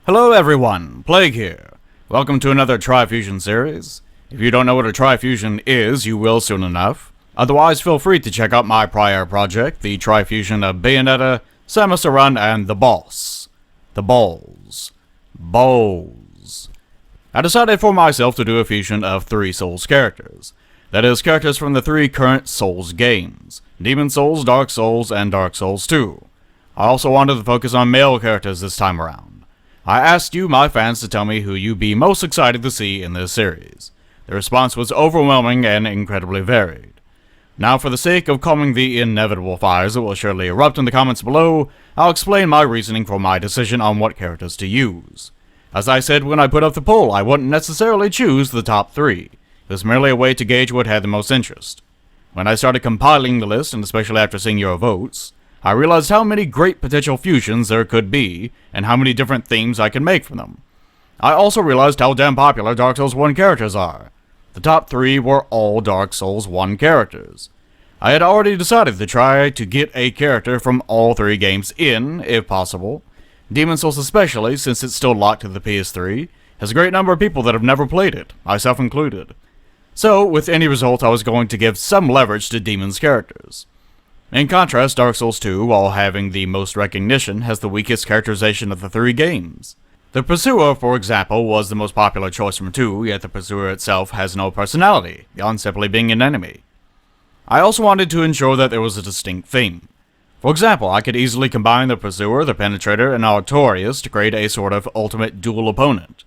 Hello everyone, Plague here. Welcome to another Trifusion series. If you don't know what a Trifusion is, you will soon enough. Otherwise, feel free to check out my prior project, the Trifusion of Bayonetta, Samus Aran, and the Boss. The Balls. Bowls. I decided for myself to do a fusion of 3 Souls characters. That is, characters from the 3 current Souls games. Demon Souls, Dark Souls, and Dark Souls 2. I also wanted to focus on male characters this time around. I asked you, my fans, to tell me who you'd be most excited to see in this series. The response was overwhelming and incredibly varied. Now, for the sake of calming the inevitable fires that will surely erupt in the comments below, I'll explain my reasoning for my decision on what characters to use. As I said when I put up the poll, I wouldn't necessarily choose the top 3. It was merely a way to gauge what had the most interest. When I started compiling the list, and especially after seeing your votes, I realized how many great potential fusions there could be, and how many different themes I could make from them. I also realized how damn popular Dark Souls 1 characters are. The top 3 were all Dark Souls 1 characters. I had already decided to try to get a character from all 3 games in, if possible. Demon Souls especially, since it's still locked to the PS3, has a great number of people that have never played it, myself included. So, with any result, I was going to give some leverage to Demon's characters. In contrast, Dark Souls 2, while having the most recognition, has the weakest characterization of the 3 games. The Pursuer, for example, was the most popular choice from 2, yet the Pursuer itself has no personality, beyond simply being an enemy. I also wanted to ensure that there was a distinct theme. For example, I could easily combine the Pursuer, the Penetrator, and Artorias to create a sort of ultimate dual opponent.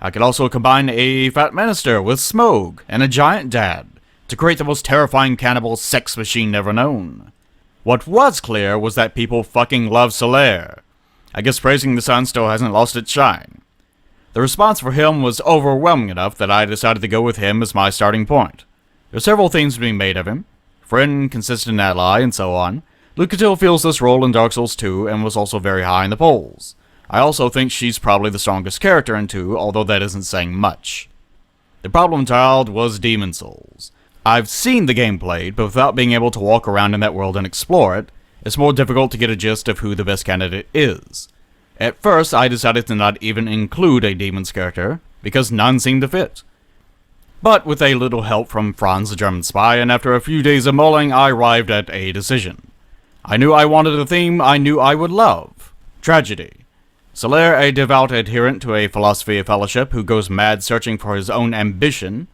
I could also combine a Fat Minister with Smough and a Giant Dad to create the most terrifying cannibal sex machine ever known. What was clear was that people fucking love Solaire. I guess praising the sun still hasn't lost its shine. The response for him was overwhelming enough that I decided to go with him as my starting point. There are several themes being made of him: friend, consistent ally, and so on. Lucatiel fills this role in Dark Souls 2 and was also very high in the polls. I also think she's probably the strongest character in 2, although that isn't saying much. The problem child was Demon Souls. I've seen the game played, but without being able to walk around in that world and explore it, it's more difficult to get a gist of who the best candidate is. At first, I decided to not even include a Demon's character, because none seemed to fit. But with a little help from Franz the German spy, and after a few days of mulling, I arrived at a decision. I knew I wanted a theme I knew I would love: tragedy. Solaire, a devout adherent to a philosophy of fellowship who goes mad searching for his own ambition.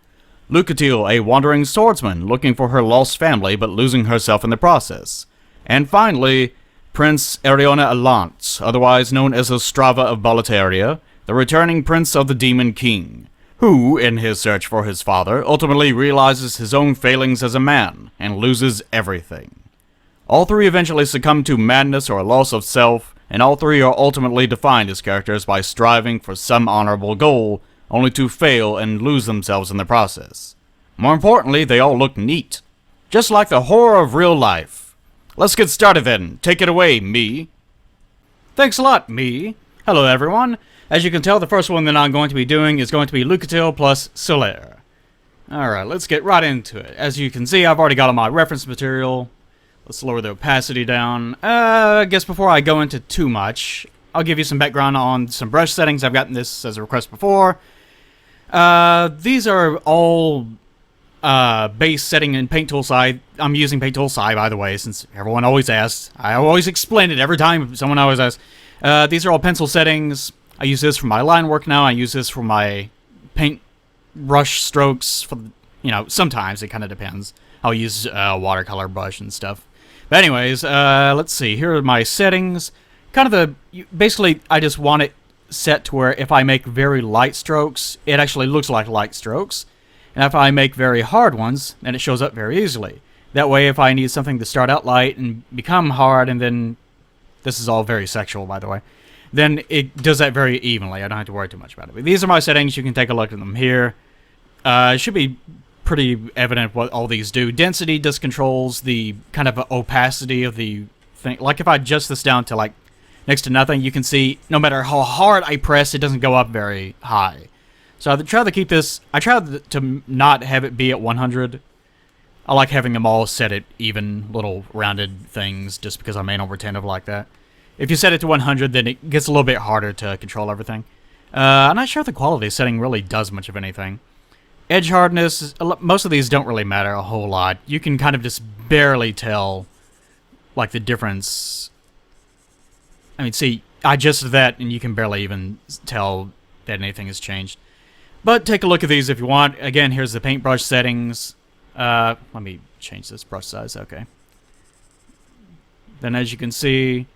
Lucatiel, a wandering swordsman looking for her lost family but losing herself in the process. And finally, Prince Ariona Allant, otherwise known as Ostrava of Boletaria, the returning prince of the Demon King, who, in his search for his father, ultimately realizes his own failings as a man and loses everything. All 3 eventually succumb to madness or loss of self, and all 3 are ultimately defined as characters by striving for some honorable goal, only to fail and lose themselves in the process. More importantly, they all look neat. Just like the horror of real life. Let's get started then. Take it away, me. Thanks a lot, me. Hello, everyone. As you can tell, the first one that I'm going to be doing is going to be Lucatiel plus Solaire. Alright, let's get right into it. As you can see, I've already got all my reference material. Let's lower the opacity down. I guess before I go into too much, I'll give you some background on some brush settings. I've gotten this as a request before. These are all base setting in Paint Tool Side. I'm using Paint Tool Side, by the way, since everyone always asks. I always explain it every time someone always asks. These are all pencil settings. I use this for my line work now. I use this for my paint brush strokes. For sometimes it kind of depends. I'll use watercolor brush and stuff. But anyways, let's see. Here are my settings. Basically, I just want it set to where if I make very light strokes, it actually looks like light strokes. And if I make very hard ones, then it shows up very easily. That way, if I need something to start out light and become hard, and then, this is all very sexual, by the way, then it does that very evenly. I don't have to worry too much about it. But these are my settings. You can take a look at them here. It should be pretty evident what all these do. Density just controls the kind of opacity of the thing. Like if I adjust this down to like next to nothing, you can see no matter how hard I press, it doesn't go up very high. So I try to keep this, I try to not have it be at 100. I like having them all set at even little rounded things just because I'm anal retentive like that. If you set it to 100, then it gets a little bit harder to control everything. I'm not sure if the quality setting really does much of anything. Edge hardness, most of these don't really matter a whole lot. You can kind of just barely tell, like, the difference. I mean, see, I adjusted that, and you can barely even tell that anything has changed. But take a look at these if you want. Again, here's the paintbrush settings. Let me change this brush size, okay. Then as you can see,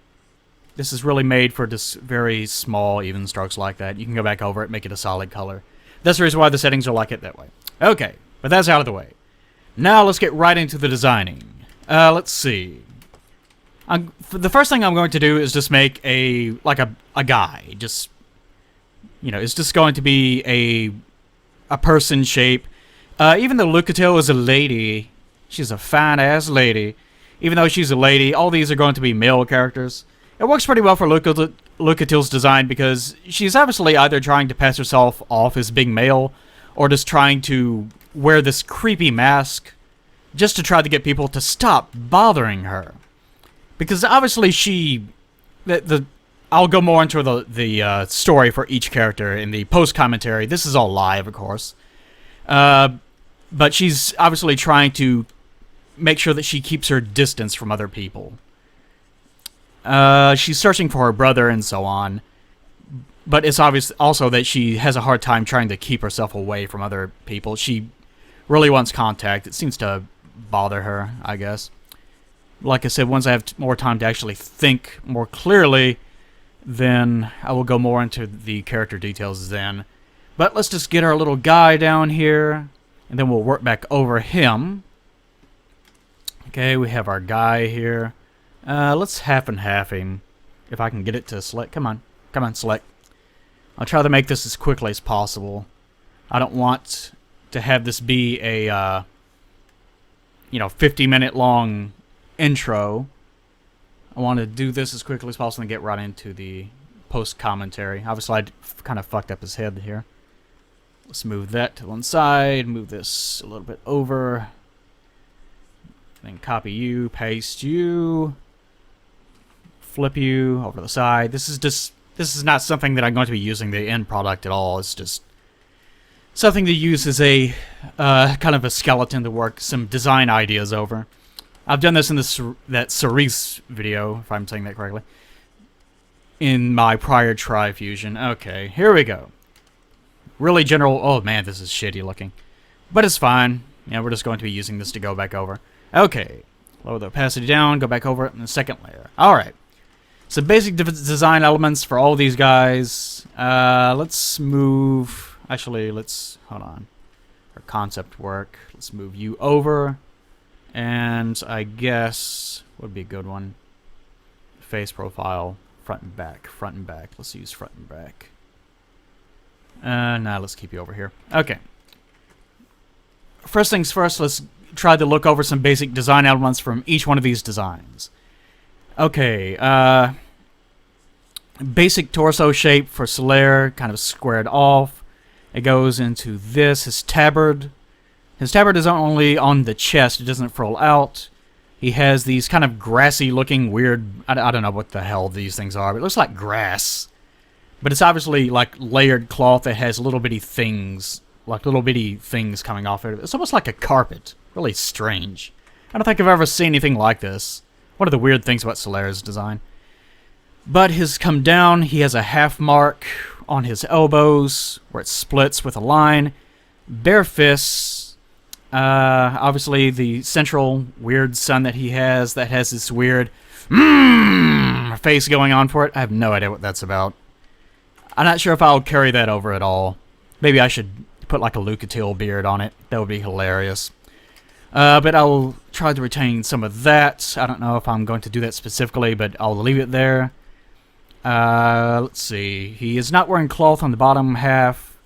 this is really made for just very small, even strokes like that. You can go back over it, make it a solid color. That's the reason why the settings are like it that way. Okay, but that's out of the way. Now let's get right into the designing. Let's see. The first thing I'm going to do is just make a guy. Just, you know, it's just going to be a person shape. Even though Lucatiel is a lady, she's a fine-ass lady. Even though she's a lady, all these are going to be male characters. It works pretty well for Lucatiel's design because she's obviously either trying to pass herself off as being male or just trying to wear this creepy mask just to try to get people to stop bothering her. Because obviously I'll go more into the story for each character in the post-commentary. This is all live, of course. But she's obviously trying to make sure that she keeps her distance from other people. She's searching for her brother and so on. But it's obvious also that she has a hard time trying to keep herself away from other people. She really wants contact. It seems to bother her, I guess. Like I said, once I have more time to actually think more clearly, then I will go more into the character details then. But let's just get our little guy down here, and then we'll work back over him. Okay, we have our guy here. Let's half and half him, if I can get it to select. Come on, select. I'll try to make this as quickly as possible. I don't want to have this be a, 50-minute long intro. I want to do this as quickly as possible and get right into the post-commentary. Obviously, I kind of fucked up his head here. Let's move that to one side, move this a little bit over. Then copy you, paste you, flip you over to the side. This is not something that I'm going to be using the end product at all. It's just something to use as a kind of a skeleton to work some design ideas over. I've done this in that Cerise video, if I'm saying that correctly, in my prior Trifusion. Okay, here we go. Really general. Oh man, this is shitty looking, but it's fine. Yeah, we're just going to be using this to go back over. Okay, lower the opacity down, go back over it in the second layer. Alright, so basic design elements for all these guys. Let's move, actually, hold on. For concept work, let's move you over. And I guess, what would be a good one? Face profile, front and back. Let's use front and back. Nah, let's keep you over here. Okay. First things first, let's try to look over some basic design elements from each one of these designs. Okay, basic torso shape for Solaire, kind of squared off. It goes into this, his tabard. His tabard is only on the chest, it doesn't furl out. He has these kind of grassy looking weird, I don't know what the hell these things are, but it looks like grass. But it's obviously like layered cloth that has little bitty things coming off it. It's almost like a carpet. Really strange. I don't think I've ever seen anything like this. One of the weird things about Solaire's design. But his come down, he has a half mark on his elbows, where it splits with a line. Bare fists. Obviously the central weird sun that he has, that has this weird face going on for it. I have no idea what that's about. I'm not sure if I'll carry that over at all. Maybe I should put like a Lucatiel beard on it. That would be hilarious. But I'll try to retain some of that. I don't know if I'm going to do that specifically, but I'll leave it there. Let's see. He is not wearing cloth on the bottom half.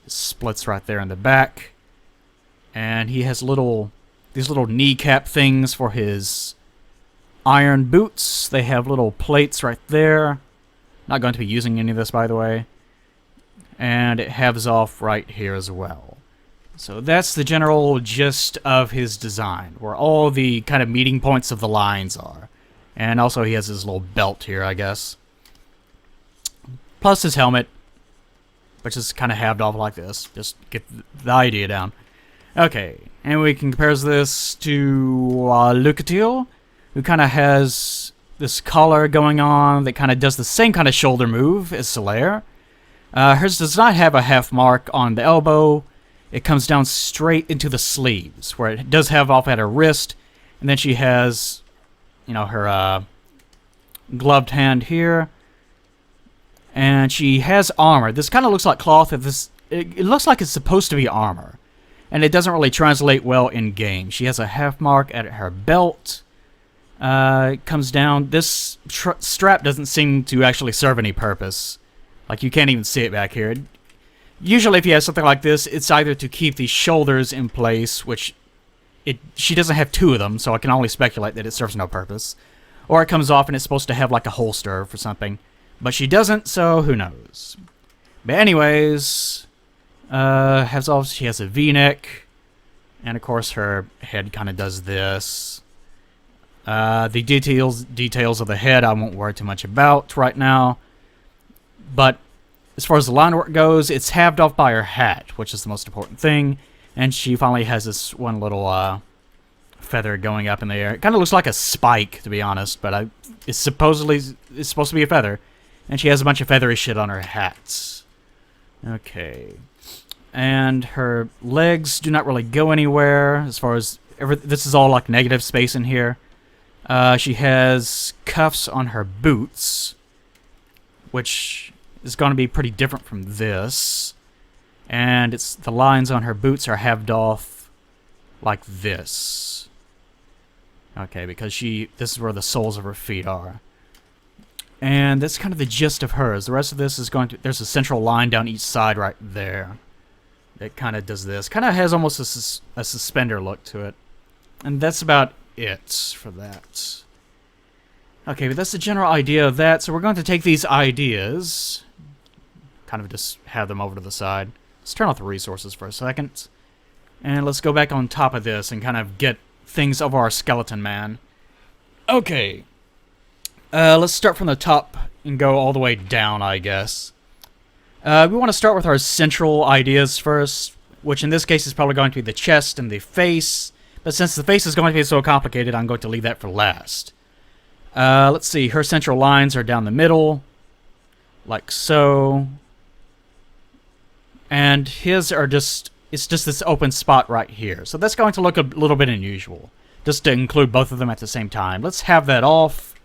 It splits right there in the back. And he has these little kneecap things for his iron boots. They have little plates right there. Not going to be using any of this, by the way. And it halves off right here as well. So that's the general gist of his design, where all the kind of meeting points of the lines are. And also he has his little belt here, I guess. Plus his helmet, which is kind of halved off like this. Just get the idea down. Okay, and we can compare this to Lucatiel, who kind of has this collar going on that kind of does the same kind of shoulder move as Solaire. Hers does not have a half mark on the elbow. It comes down straight into the sleeves, where it does have off at her wrist, and then she has, you know, her gloved hand here. And she has armor. This kind of looks like cloth. It looks like it's supposed to be armor. And it doesn't really translate well in-game. She has a half mark at her belt. It comes down. This strap doesn't seem to actually serve any purpose. Like, you can't even see it back here. Usually if you have something like this, it's either to keep the shoulders in place, which she doesn't have two of them, so I can only speculate that it serves no purpose. Or it comes off and it's supposed to have like a holster for something. But she doesn't, so who knows. But anyways, she has a V-neck, and of course her head kind of does this. The details of the head I won't worry too much about right now. But as far as the line work goes, it's halved off by her hat, which is the most important thing. And she finally has this one little feather going up in the air. It kind of looks like a spike, to be honest, but it's supposed to be a feather. And she has a bunch of feathery shit on her hats. Okay. And her legs do not really go anywhere, as far as... this is all like negative space in here. She has cuffs on her boots, which is going to be pretty different from this. And the lines on her boots are halved off like this. Okay, because this is where the soles of her feet are. And that's kind of the gist of hers. The rest of this is there's a central line down each side right there. It kind of does this. Kind of has almost a suspender look to it. And that's about it for that. Okay, but that's the general idea of that. So we're going to take these ideas, kind of just have them over to the side. Let's turn off the resources for a second. And let's go back on top of this and kind of get things of our skeleton man. Okay. Let's start from the top and go all the way down, I guess. We want to start with our central ideas first, which in this case is probably going to be the chest and the face. But since the face is going to be so complicated, I'm going to leave that for last. Let's see. Her central lines are down the middle, like so. And his are it's just this open spot right here. So that's going to look a little bit unusual, just to include both of them at the same time. Let's have that off.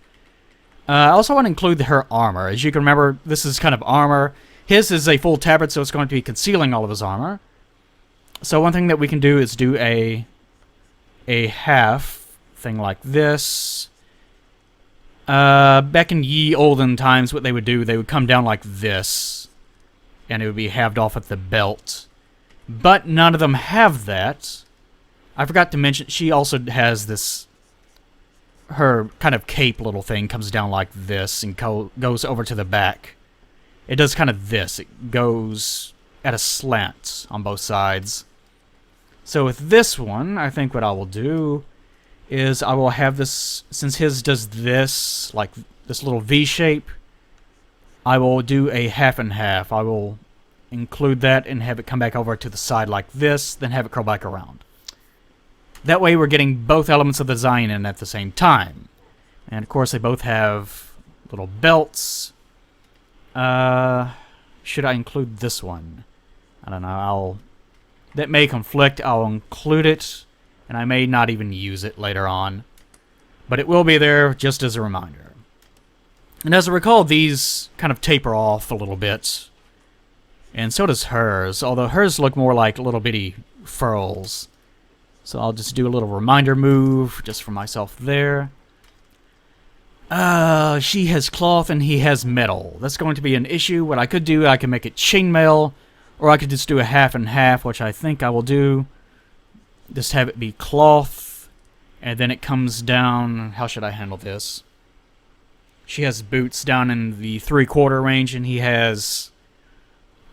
I also want to include her armor. As you can remember, this is kind of armor. His is a full tabard, so it's going to be concealing all of his armor. So one thing that we can do is do a half thing like this. Back in ye olden times, what they would do, they would come down like this, and it would be halved off at the belt. But none of them have that. I forgot to mention, she also has this... her kind of cape little thing comes down like this and goes over to the back. It does kind of this. It goes at a slant on both sides. So with this one, I think what I will do is I will have this, since his does this, like this little V shape, I will do a half and half. I will include that and have it come back over to the side like this, then have it curl back around. That way we're getting both elements of the design in at the same time. And of course they both have little belts. Should I include this one? I don't know. That may conflict. I'll include it, and I may not even use it later on. But it will be there just as a reminder. And as I recall, these kind of taper off a little bit. And so does hers, although hers look more like little bitty furls. So I'll just do a little reminder move just for myself there. She has cloth and he has metal. That's going to be an issue. What I could do, I can make it chainmail, or I could just do a half and half, which I think I will do. Just have it be cloth, and then it comes down. How should I handle this? She has boots down in the 3/4 range, and he has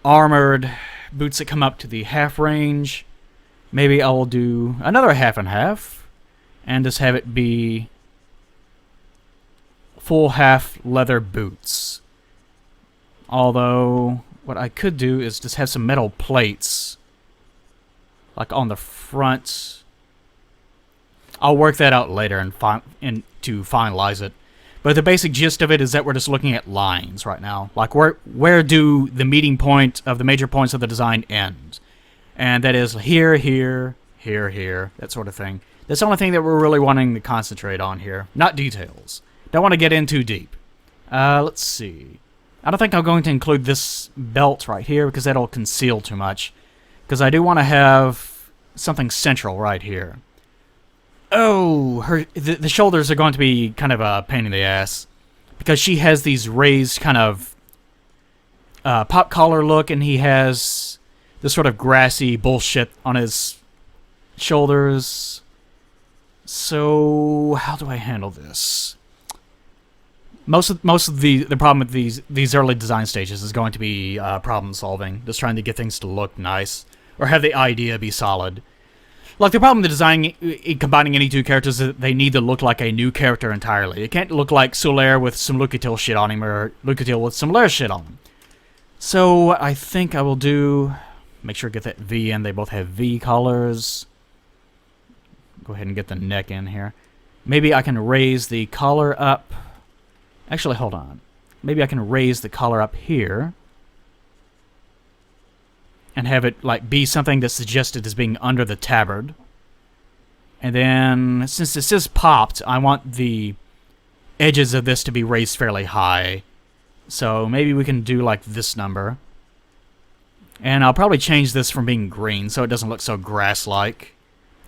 armored boots that come up to the half range. Maybe I will do another half and half, and just have it be full half leather boots. Although, what I could do is just have some metal plates, like on the front. I'll work that out later and to finalize it. But the basic gist of it is that we're just looking at lines right now. Like, where do the meeting point of the major points of the design end? And that is here, here, here, here, that sort of thing. That's the only thing that we're really wanting to concentrate on here. Not details. Don't want to get in too deep. Let's see. I don't think I'm going to include this belt right here because that'll conceal too much. Because I do want to have something central right here. Oh, the shoulders are going to be kind of a pain in the ass. Because she has these raised kind of pop collar look, and he has this sort of grassy bullshit on his shoulders. So, how do I handle this? Most of the problem with these early design stages is going to be problem solving. Just trying to get things to look nice. Or have the idea be solid. Like, the problem with designing, combining any two characters is that they need to look like a new character entirely. It can't look like Solaire with some Lucatiel shit on him, or Lucatiel with some Lucaire shit on him. So, what I think I will do... Make sure to get that V in. They both have V collars. Go ahead and get the neck in here. Maybe I can raise the collar up. Actually, hold on. Maybe I can raise the collar up here. And have it like be something that's suggested as being under the tabard. And then, since this is popped, I want the edges of this to be raised fairly high. So maybe we can do like this number. And I'll probably change this from being green so it doesn't look so grass-like.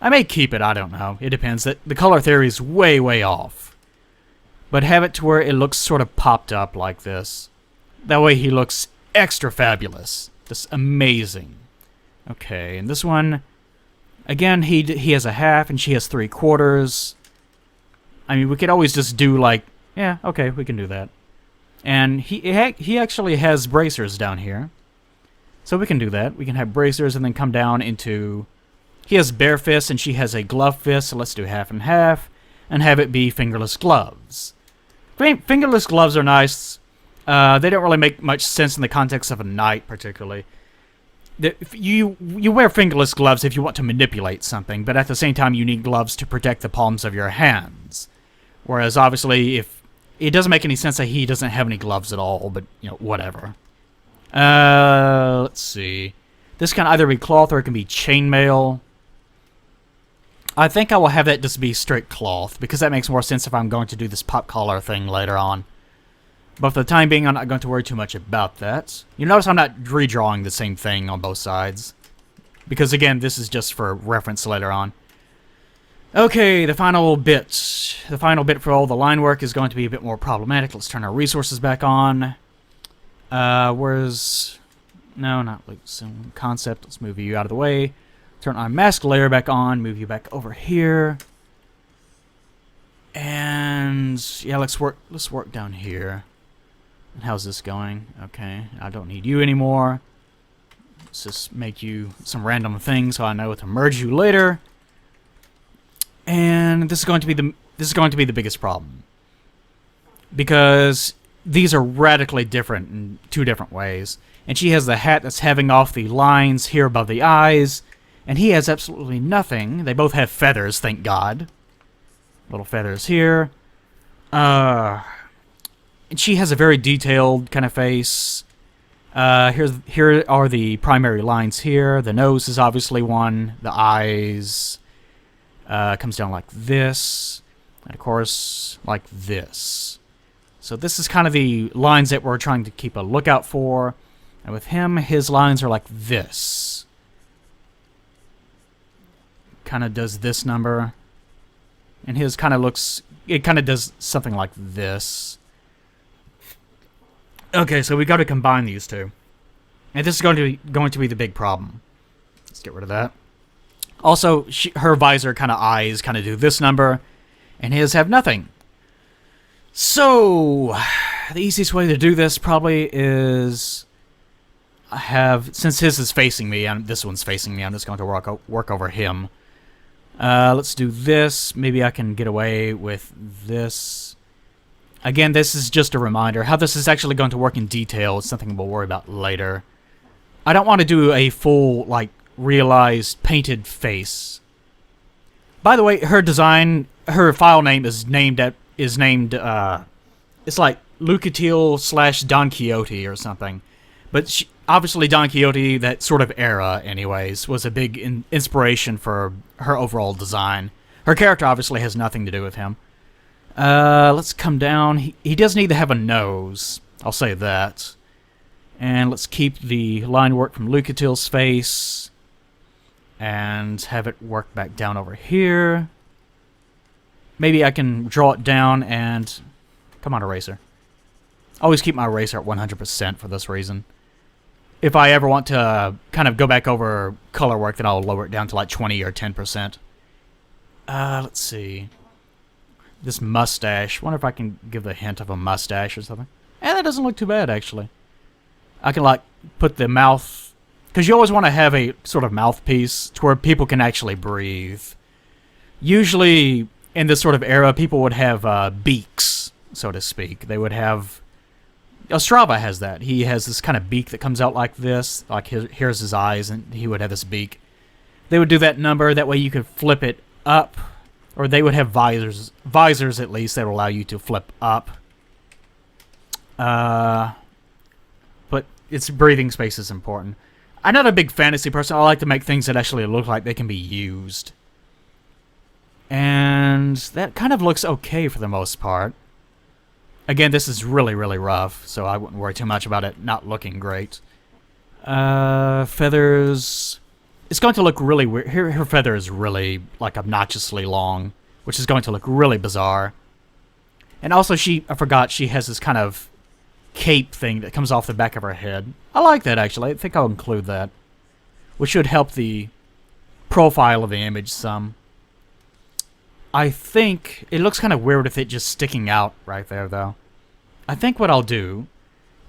I may keep it, I don't know. It depends. The color theory is way, way off. But have it to where it looks sort of popped up like this. That way he looks extra fabulous. Just amazing. Okay, and this one... Again, he has a half and she has 3/4. I mean, we could always just do like... Yeah, okay, we can do that. And he actually has bracers down here. So we can do that. We can have bracers and then come down into... He has bare fists and she has a glove fist, so let's do half and half. And have it be fingerless gloves. Fingerless gloves are nice. They don't really make much sense in the context of a knight, particularly. You wear fingerless gloves if you want to manipulate something, but at the same time you need gloves to protect the palms of your hands. Whereas, obviously, if... It doesn't make any sense that he doesn't have any gloves at all, but, you know, whatever. Let's see. This can either be cloth or it can be chainmail. I think I will have that just be straight cloth, because that makes more sense if I'm going to do this pop collar thing later on. But for the time being, I'm not going to worry too much about that. You notice I'm not redrawing the same thing on both sides. Because, again, this is just for reference later on. Okay, the final bit. The final bit for all the line work is going to be a bit more problematic. Let's turn our resources back on. Where's... No, not like some concept. Let's move you out of the way. Turn our mask layer back on. Move you back over here. And... Yeah, let's work down here. How's this going? Okay, I don't need you anymore. Let's just make you some random thing so I know to merge you later. And this is going to be the biggest problem. Because these are radically different in two different ways. And she has the hat that's having off the lines here above the eyes, and he has absolutely nothing. They both have feathers, thank God. Little feathers here. And she has a very detailed kind of face. Here are the primary lines here. The nose is obviously one. The eyes comes down like this. And of course, like this. So this is kind of the lines that we're trying to keep a lookout for. And with him, his lines are like this. Kind of does this number. And his kind of looks... It kind of does something like this. Okay, so we got to combine these two. And this is going to be the big problem. Let's get rid of that. Also, her visor kind of eyes kind of do this number. And his have nothing. So, the easiest way to do this probably is... Since his is facing me and this one's facing me, I'm just going to work over him. Let's do this. Maybe I can get away with this. Again, this is just a reminder. How this is actually going to work in detail is something we'll worry about later. I don't want to do a full, like, realized painted face. By the way, her design, her file name is named, it's like Lucatiel / Don Quixote or something. But obviously Don Quixote, that sort of era anyways, was a big inspiration for her overall design. Her character obviously has nothing to do with him. Let's come down. He does need to have a nose, I'll say that. And let's keep the line work from Lucatiel's face. And have it work back down over here. Maybe I can draw it down and... Come on, eraser. Always keep my eraser at 100% for this reason. If I ever want to kind of go back over color work, then I'll lower it down to like 20 or 10%. Let's see. This mustache. Wonder if I can give a hint of a mustache or something. That doesn't look too bad, actually. I can, like, put the mouth... Because you always want to have a sort of mouthpiece to where people can actually breathe. Usually, in this sort of era, people would have beaks, so to speak. They would have... Ostrava has that. He has this kind of beak that comes out like this. Like, here's his eyes, and he would have this beak. They would do that number. That way you could flip it up. Or they would have visors. Visors, at least, that will allow you to flip up. But its breathing space is important. I'm not a big fantasy person. I like to make things that actually look like they can be used. And that kind of looks okay for the most part. Again, this is really, really rough, so I wouldn't worry too much about it not looking great. Feathers... It's going to look really weird. Her feather is really, like, obnoxiously long, which is going to look really bizarre. And also, I forgot, she has this kind of cape thing that comes off the back of her head. I like that, actually. I think I'll include that. Which should help the profile of the image some. I think it looks kind of weird with it just sticking out right there, though. I think what I'll do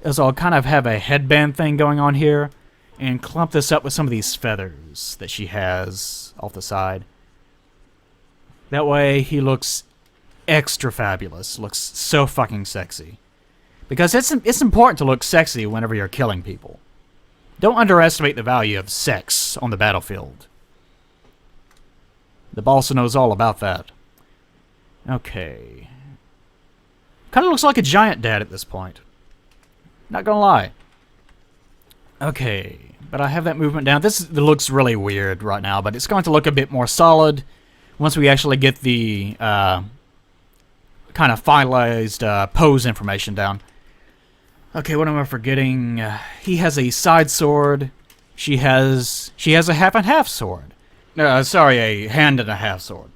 is I'll kind of have a headband thing going on here and clump this up with some of these feathers that she has off the side. That way he looks extra fabulous. Looks so fucking sexy. Because it's important to look sexy whenever you're killing people. Don't underestimate the value of sex on the battlefield. The Balsa knows all about that. Okay. Kind of looks like a giant dad at this point. Not gonna lie. Okay, but I have that movement down. This looks really weird right now, but it's going to look a bit more solid once we actually get the kind of finalized pose information down. Okay, what am I forgetting? He has a side sword. She has a half and half sword. Sorry, a hand and a half sword.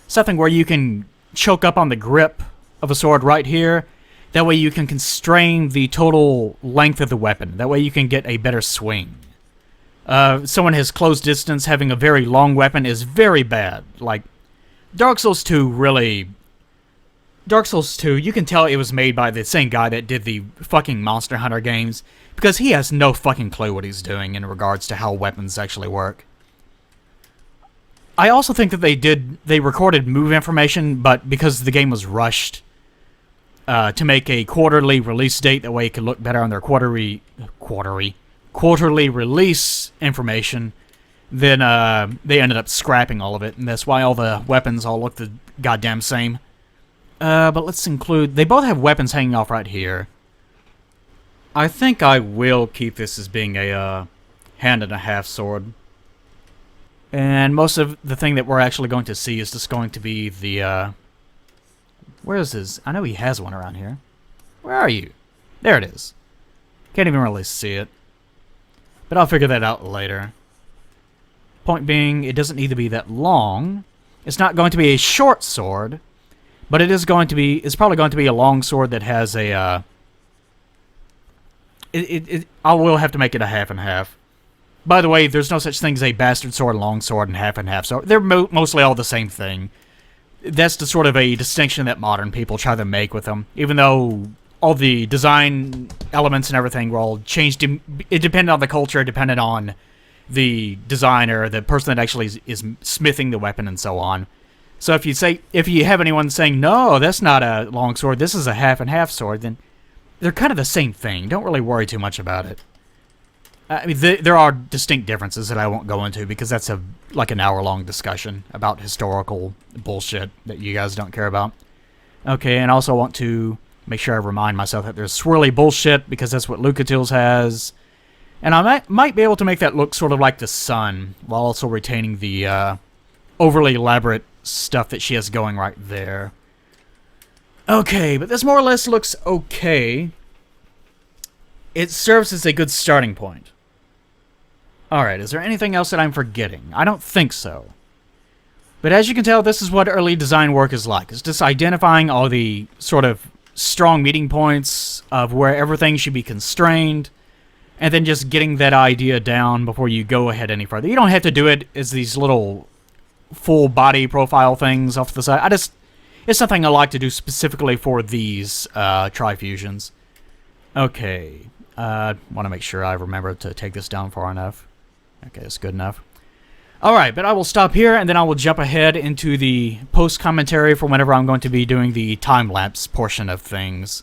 Something where you can choke up on the grip of a sword right here. That way you can constrain the total length of the weapon. That way you can get a better swing. Someone has close distance, having a very long weapon is very bad. Like, Dark Souls 2 really... Dark Souls 2, you can tell it was made by the same guy that did the fucking Monster Hunter games, because he has no fucking clue what he's doing in regards to how weapons actually work. I also think that they recorded move information, but because the game was rushed to make a quarterly release date, that way it could look better on their quarterly release information, then they ended up scrapping all of it, and that's why all the weapons all look the goddamn same. But let's include... They both have weapons hanging off right here. I think I will keep this as being a hand and a half sword. And most of the thing that we're actually going to see is just going to be the... Where is his... I know he has one around here. Where are you? There it is. Can't even really see it. But I'll figure that out later. Point being, it doesn't need to be that long. It's not going to be a short sword. But it is going to be... It's probably going to be a long sword that has a... I will have to make it a half and half. By the way, there's no such thing as a bastard sword, long sword, and half sword. They're mostly all the same thing. That's the sort of a distinction that modern people try to make with them. Even though all the design elements and everything were all changed. It depended on the culture, it depended on the designer, the person that actually is smithing the weapon, and so on. So if you have anyone saying, no, that's not a long sword, this is a half and half sword, then they're kind of the same thing. Don't really worry too much about it. I mean, there are distinct differences that I won't go into because that's like an hour-long discussion about historical bullshit that you guys don't care about. Okay, and I also want to make sure I remind myself that there's swirly bullshit because that's what Lucatiel's has. And I might be able to make that look sort of like the sun while also retaining the overly elaborate stuff that she has going right there. Okay, but this more or less looks okay. It serves as a good starting point. Alright, is there anything else that I'm forgetting? I don't think so. But as you can tell, this is what early design work is like. It's just identifying all the sort of strong meeting points of where everything should be constrained, and then just getting that idea down before you go ahead any further. You don't have to do it as these little full body profile things off to the side. It's something I like to do specifically for these Trifusions. Okay, want to make sure I remember to take this down far enough. Okay, that's good enough. Alright, but I will stop here, and then I will jump ahead into the post-commentary for whenever I'm going to be doing the time-lapse portion of things.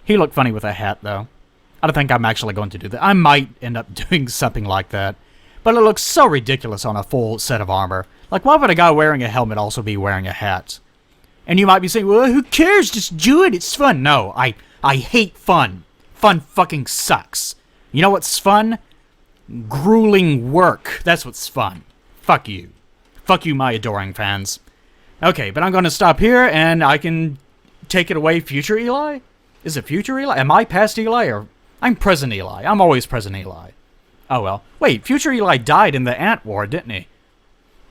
He looked funny with a hat, though. I don't think I'm actually going to do that. I might end up doing something like that. But it looks so ridiculous on a full set of armor. Like, why would a guy wearing a helmet also be wearing a hat? And you might be saying, well, who cares? Just do it. It's fun. No, I hate fun. Fun fucking sucks. You know what's fun? Grueling work. That's what's fun. Fuck you. Fuck you, my adoring fans. Okay, but I'm going to stop here, and I can take it away, future Eli? Is it future Eli? Am I past Eli, or... I'm present Eli. I'm always present Eli. Oh, well. Wait, future Eli died in the Ant War, didn't he?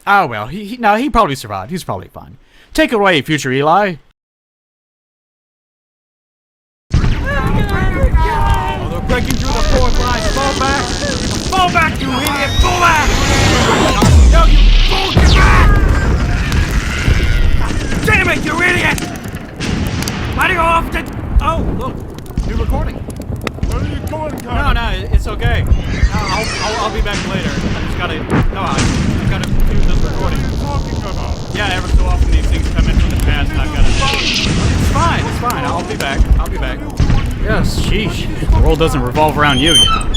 Oh, well. He probably survived. He's probably fine. Take it away, future Eli. Oh, they're breaking through the fourth line. Fall back. Fall back, you idiot. Fall back. No, you fool. Get back. Damn it, you idiot. Why do you often... Oh, look. New recording. Where are you going, Connor? No, it's okay. I'll be back later. I just gotta do this recording. What are you talking about? Yeah, every so often these things come in from the past and I've gotta... It's fine. I'll be back. Yes, sheesh. The world doesn't revolve around you, you know.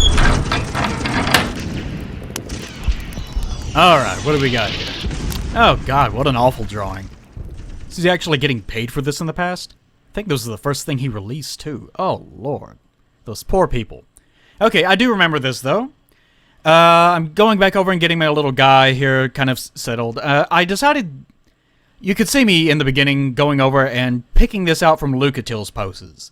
Alright, what do we got here? Oh god, what an awful drawing. Is he actually getting paid for this in the past? I think this was the first thing he released, too. Oh, lord. Those poor people. Okay, I do remember this, though. I'm going back over and getting my little guy here kind of settled. I decided... You could see me in the beginning going over and picking this out from Lucatiel's poses.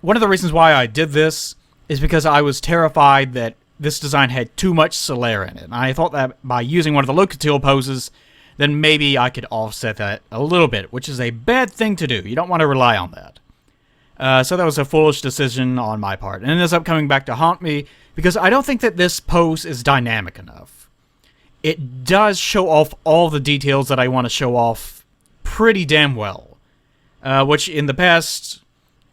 One of the reasons why I did this is because I was terrified that this design had too much Solaire in it. And I thought that by using one of the Lucatiel poses, then maybe I could offset that a little bit, which is a bad thing to do. You don't want to rely on that. So that was a foolish decision on my part. And it ends up coming back to haunt me because I don't think that this pose is dynamic enough. It does show off all the details that I want to show off pretty damn well. Which in the past,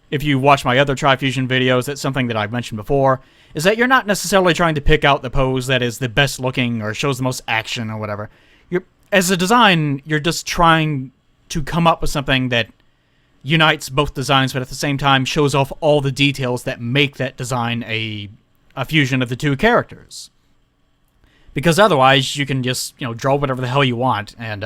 if you watch my other Trifusion videos, that's something that I've mentioned before, is that you're not necessarily trying to pick out the pose that is the best looking or shows the most action or whatever. As a design, you're just trying to come up with something that unites both designs, but at the same time shows off all the details that make that design a fusion of the two characters. Because otherwise, you can just, draw whatever the hell you want, and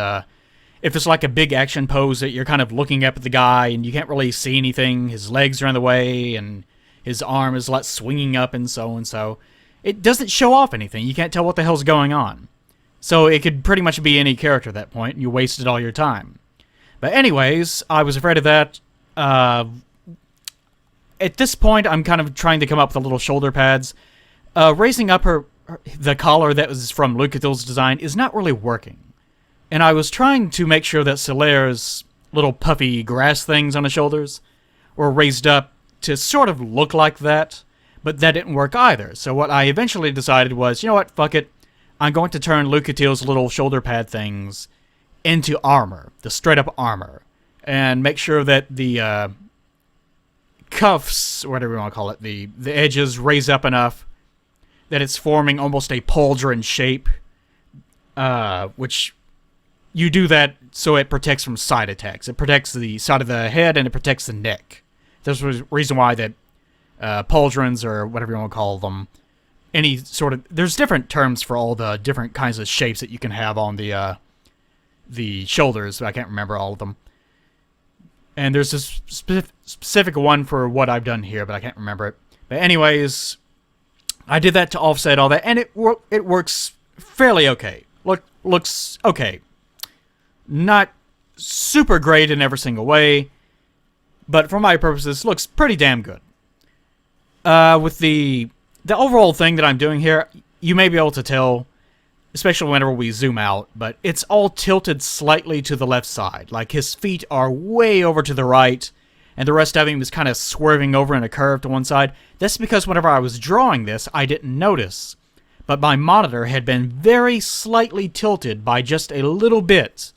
if it's like a big action pose that you're kind of looking up at the guy and you can't really see anything, his legs are in the way, and his arm is like swinging up and so, it doesn't show off anything. You can't tell what the hell's going on. So it could pretty much be any character at that point, and you wasted all your time. But anyways, I was afraid of that. At this point, I'm kind of trying to come up with the little shoulder pads. Raising up the collar that was from Lucatiel's design is not really working. And I was trying to make sure that Solaire's little puffy grass things on his shoulders were raised up to sort of look like that, but that didn't work either. So what I eventually decided was, you know what, fuck it. I'm going to turn Lucatiel's little shoulder pad things into armor, the straight-up armor, and make sure that the cuffs, or whatever you want to call it, the edges raise up enough that it's forming almost a pauldron shape, which you do that so it protects from side attacks. It protects the side of the head and it protects the neck. There's a reason why that pauldrons, or whatever you want to call them, any sort of... There's different terms for all the different kinds of shapes that you can have on the shoulders, but I can't remember all of them. And there's this specific one for what I've done here, but I can't remember it. But anyways, I did that to offset all that, and it works fairly okay. Looks okay. Not super great in every single way, but for my purposes, looks pretty damn good. With the overall thing that I'm doing here, you may be able to tell, especially whenever we zoom out, but it's all tilted slightly to the left side. Like, his feet are way over to the right, and the rest of him is kind of swerving over in a curve to one side. That's because whenever I was drawing this, I didn't notice, but my monitor had been very slightly tilted by just a little bit,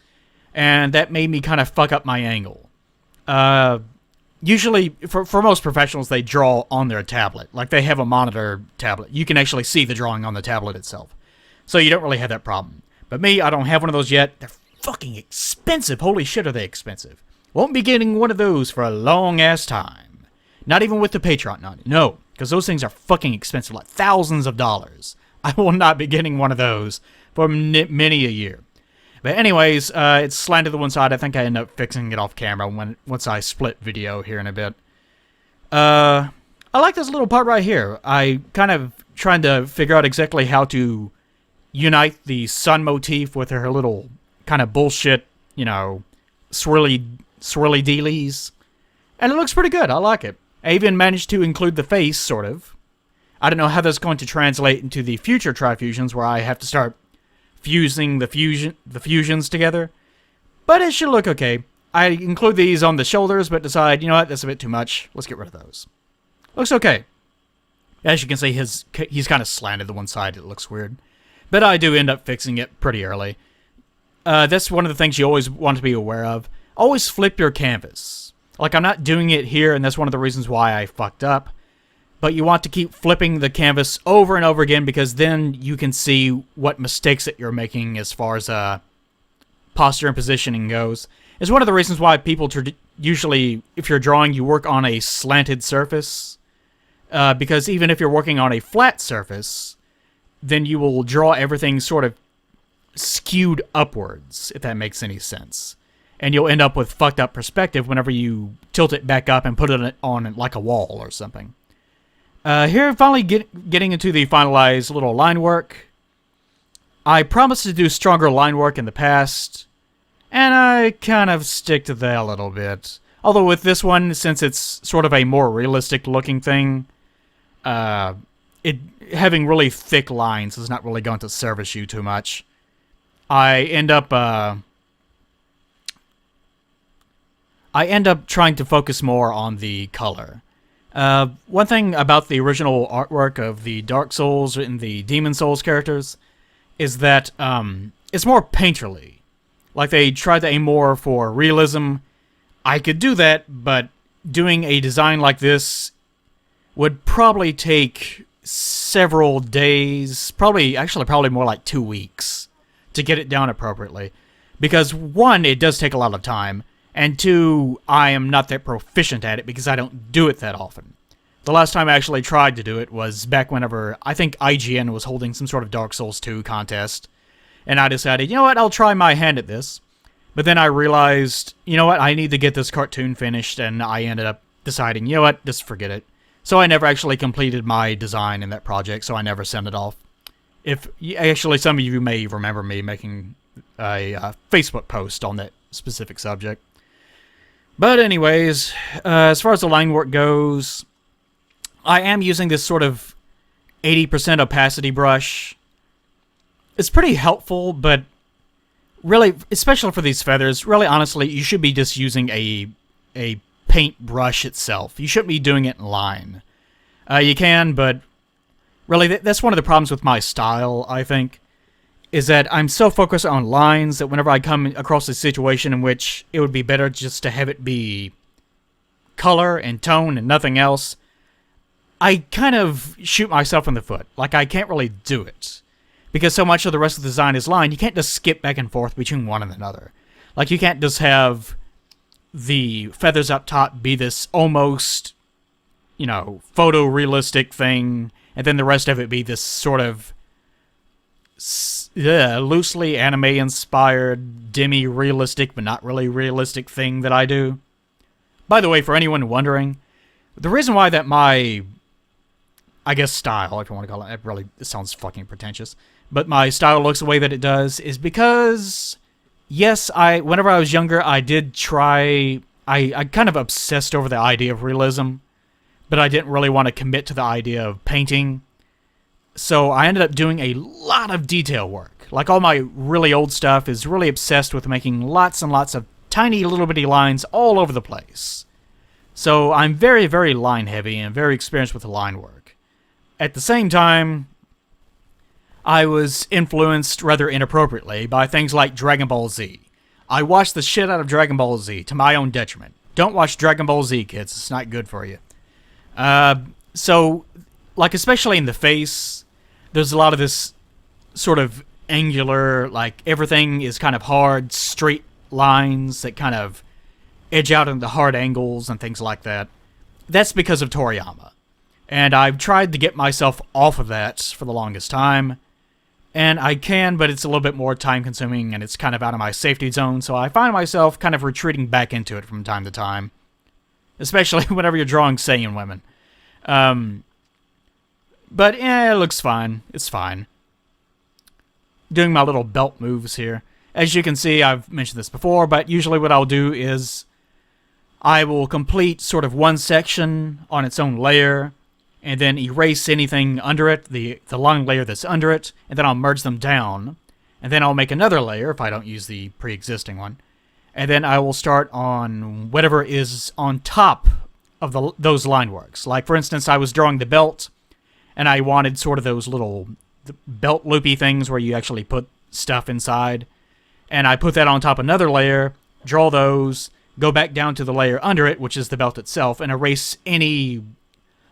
and that made me kind of fuck up my angle. Usually, for most professionals, they draw on their tablet. Like, they have a monitor tablet. You can actually see the drawing on the tablet itself. So you don't really have that problem. But me, I don't have one of those yet. They're fucking expensive. Holy shit, are they expensive. Won't be getting one of those for a long-ass time. Not even with the Patreon on it. No, because those things are fucking expensive, like thousands of dollars. I will not be getting one of those for many a year. But anyways, it's slanted to one side. I think I end up fixing it off camera once I split video here in a bit. I like this little part right here. I kind of trying to figure out exactly how to unite the sun motif with her little kind of bullshit, you know, swirly dealies. And it looks pretty good. I like it. I even managed to include the face, sort of. I don't know how that's going to translate into the future Trifusions, where I have to start fusing the fusions together. But it should look okay. I include these on the shoulders, but decide, you know what, that's a bit too much. Let's get rid of those. Looks okay. As you can see, he's kind of slanted to one side. It looks weird. But I do end up fixing it pretty early. That's one of the things you always want to be aware of. Always flip your canvas. Like, I'm not doing it here, and that's one of the reasons why I fucked up. But you want to keep flipping the canvas over and over again, because then you can see what mistakes that you're making as far as posture and positioning goes. It's one of the reasons why people usually, if you're drawing, you work on a slanted surface. Because even if you're working on a flat surface, then you will draw everything sort of skewed upwards, if that makes any sense. And you'll end up with fucked up perspective whenever you tilt it back up and put it on like a wall or something. Here, finally getting into the finalized little line work. I promised to do stronger line work in the past, and I kind of stick to that a little bit. Although with this one, since it's sort of a more realistic looking thing, it having really thick lines is not really going to service you too much. I end up trying to focus more on the color. One thing about the original artwork of the Dark Souls and the Demon Souls characters is that it's more painterly. Like, they tried to aim more for realism. I could do that, but doing a design like this would probably take several days, probably more like 2 weeks to get it down appropriately. Because one, it does take a lot of time, and two, I am not that proficient at it because I don't do it that often. The last time I actually tried to do it was back whenever I think IGN was holding some sort of Dark Souls 2 contest, and I decided, you know what, I'll try my hand at this. But then I realized, you know what, I need to get this cartoon finished, and I ended up deciding, you know what, just forget it. So I never actually completed my design in that project, so I never sent it off. Actually, some of you may remember me making a Facebook post on that specific subject. But anyways, as far as the line work goes, I am using this sort of 80% opacity brush. It's pretty helpful, but really, especially for these feathers, really honestly, you should be just using a paint brush itself. You shouldn't be doing it in line. You can, but really, that's one of the problems with my style, I think, is that I'm so focused on lines that whenever I come across a situation in which it would be better just to have it be color and tone and nothing else, I kind of shoot myself in the foot. Like, I can't really do it. because so much of the rest of the design is line, you can't just skip back and forth between one and another. Like, you can't just have the feathers up top be this almost, photorealistic thing, and then the rest of it be this sort of loosely anime-inspired, demi-realistic, but not really realistic thing that I do. By the way, for anyone wondering, the reason why that my, I guess, style, if you want to call it, it sounds fucking pretentious, but my style looks the way that it does is because, yes, whenever I was younger, I did try, I kind of obsessed over the idea of realism, but I didn't really want to commit to the idea of painting. So I ended up doing a lot of detail work. Like, all my really old stuff is really obsessed with making lots and lots of tiny little bitty lines all over the place. So I'm very, very line heavy and very experienced with the line work. At the same time, I was influenced rather inappropriately by things like Dragon Ball Z. I watched the shit out of Dragon Ball Z to my own detriment. Don't watch Dragon Ball Z, kids. It's not good for you. So, like, especially in the face, there's a lot of this sort of angular, like, everything is kind of hard, straight lines that kind of edge out into hard angles and things like that. That's because of Toriyama. And I've tried to get myself off of that for the longest time. And I can, but it's a little bit more time-consuming, and it's kind of out of my safety zone, so I find myself kind of retreating back into it from time to time. Especially whenever you're drawing Saiyan women. But, it looks fine. It's fine. Doing my little belt moves here. As you can see, I've mentioned this before, but usually what I'll do is I will complete sort of one section on its own layer, and then erase anything under it, the long layer that's under it, and then I'll merge them down, and then I'll make another layer if I don't use the pre-existing one, and then I will start on whatever is on top of those line works. Like, for instance, I was drawing the belt, and I wanted sort of those little belt loopy things where you actually put stuff inside, and I put that on top of another layer, draw those, go back down to the layer under it, which is the belt itself, and erase any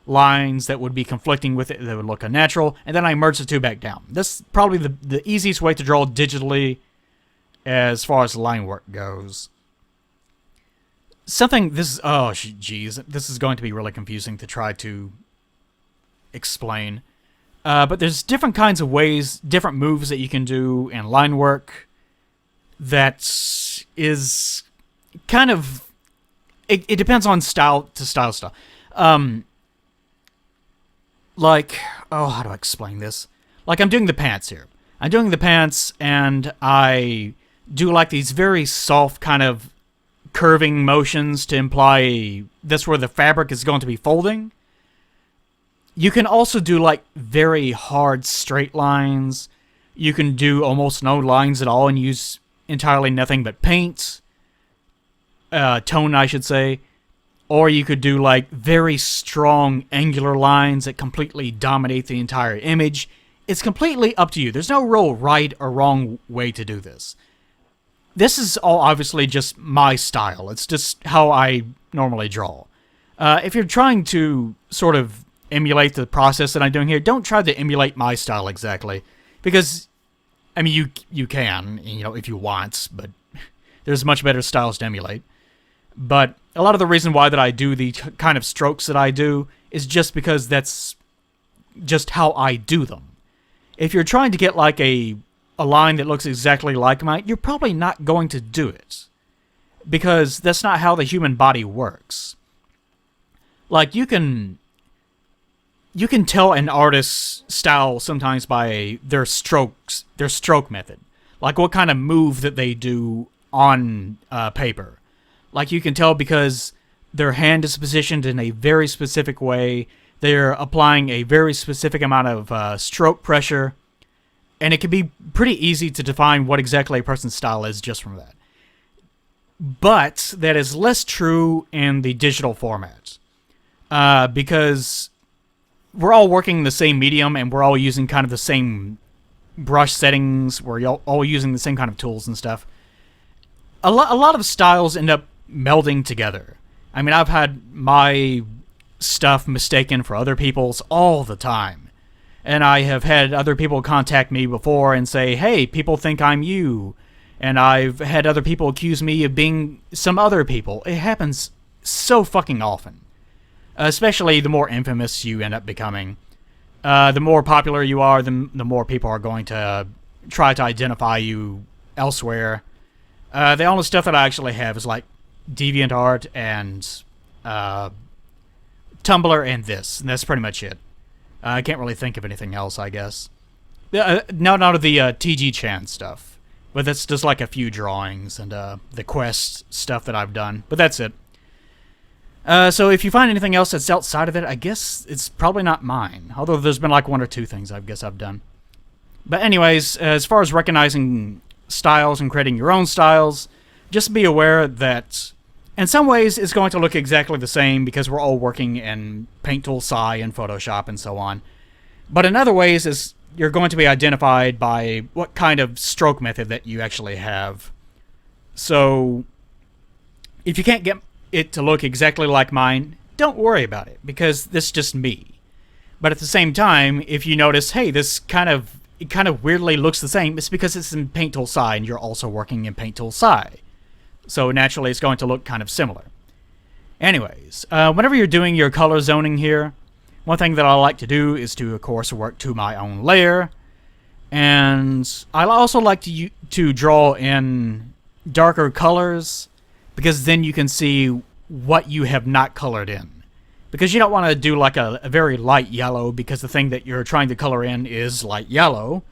lines that would be conflicting with it that would look unnatural, and then I merge the two back down. That's probably the easiest way to draw digitally as far as line work goes. This is going to be really confusing to try to explain. But there's different kinds of ways, different moves that you can do in line work that is kind of... It depends on style to style. How do I explain this? Like, I'm doing the pants here. I'm doing the pants, and I do, like, these very soft kind of curving motions to imply that's where the fabric is going to be folding. You can also do, like, very hard straight lines. You can do almost no lines at all and use entirely nothing but paint. Tone, I should say. Or you could do, like, very strong angular lines that completely dominate the entire image. It's completely up to you. There's no real right or wrong way to do this. This is all obviously just my style. It's just how I normally draw. If you're trying to sort of emulate the process that I'm doing here, don't try to emulate my style exactly. Because, I mean, you can, if you want, but there's much better styles to emulate. But a lot of the reason why that I do the kind of strokes that I do is just because that's just how I do them. If you're trying to get like a line that looks exactly like mine, you're probably not going to do it. Because that's not how the human body works. Like, you can tell an artist's style sometimes by their stroke method. Like, what kind of move that they do on paper. Like, you can tell because their hand is positioned in a very specific way. They're applying a very specific amount of stroke pressure. And it can be pretty easy to define what exactly a person's style is just from that. But that is less true in the digital format. Because we're all working the same medium and we're all using kind of the same brush settings. We're all using the same kind of tools and stuff. A lot of styles end up melding together. I mean, I've had my stuff mistaken for other people's all the time. And I have had other people contact me before and say, hey, people think I'm you. And I've had other people accuse me of being some other people. It happens so fucking often. Especially the more infamous you end up becoming. The more popular you are, the more people are going to try to identify you elsewhere. The only stuff that I actually have is like DeviantArt and Tumblr and this. And that's pretty much it. I can't really think of anything else, I guess. None of the TG-Chan stuff. But that's just like a few drawings and the quest stuff that I've done. But that's it. So if you find anything else that's outside of it, I guess it's probably not mine. Although there's been like one or two things I guess I've done. But anyways, as far as recognizing styles and creating your own styles, just be aware that in some ways it's going to look exactly the same because we're all working in Paint Tool, Sci, and Photoshop and so on. But in other ways, you're going to be identified by what kind of stroke method that you actually have. So if you can't get it to look exactly like mine, don't worry about it, because this is just me. But at the same time, if you notice, hey, this kind of weirdly looks the same, it's because it's in Paint Tool Sci and you're also working in Paint Tool Sci. So naturally it's going to look kind of similar. Anyways, whenever you're doing your color zoning here, one thing that I like to do is to, of course, work to my own layer. And I also like to draw in darker colors, because then you can see what you have not colored in. Because you don't want to do like a very light yellow, because the thing that you're trying to color in is light yellow.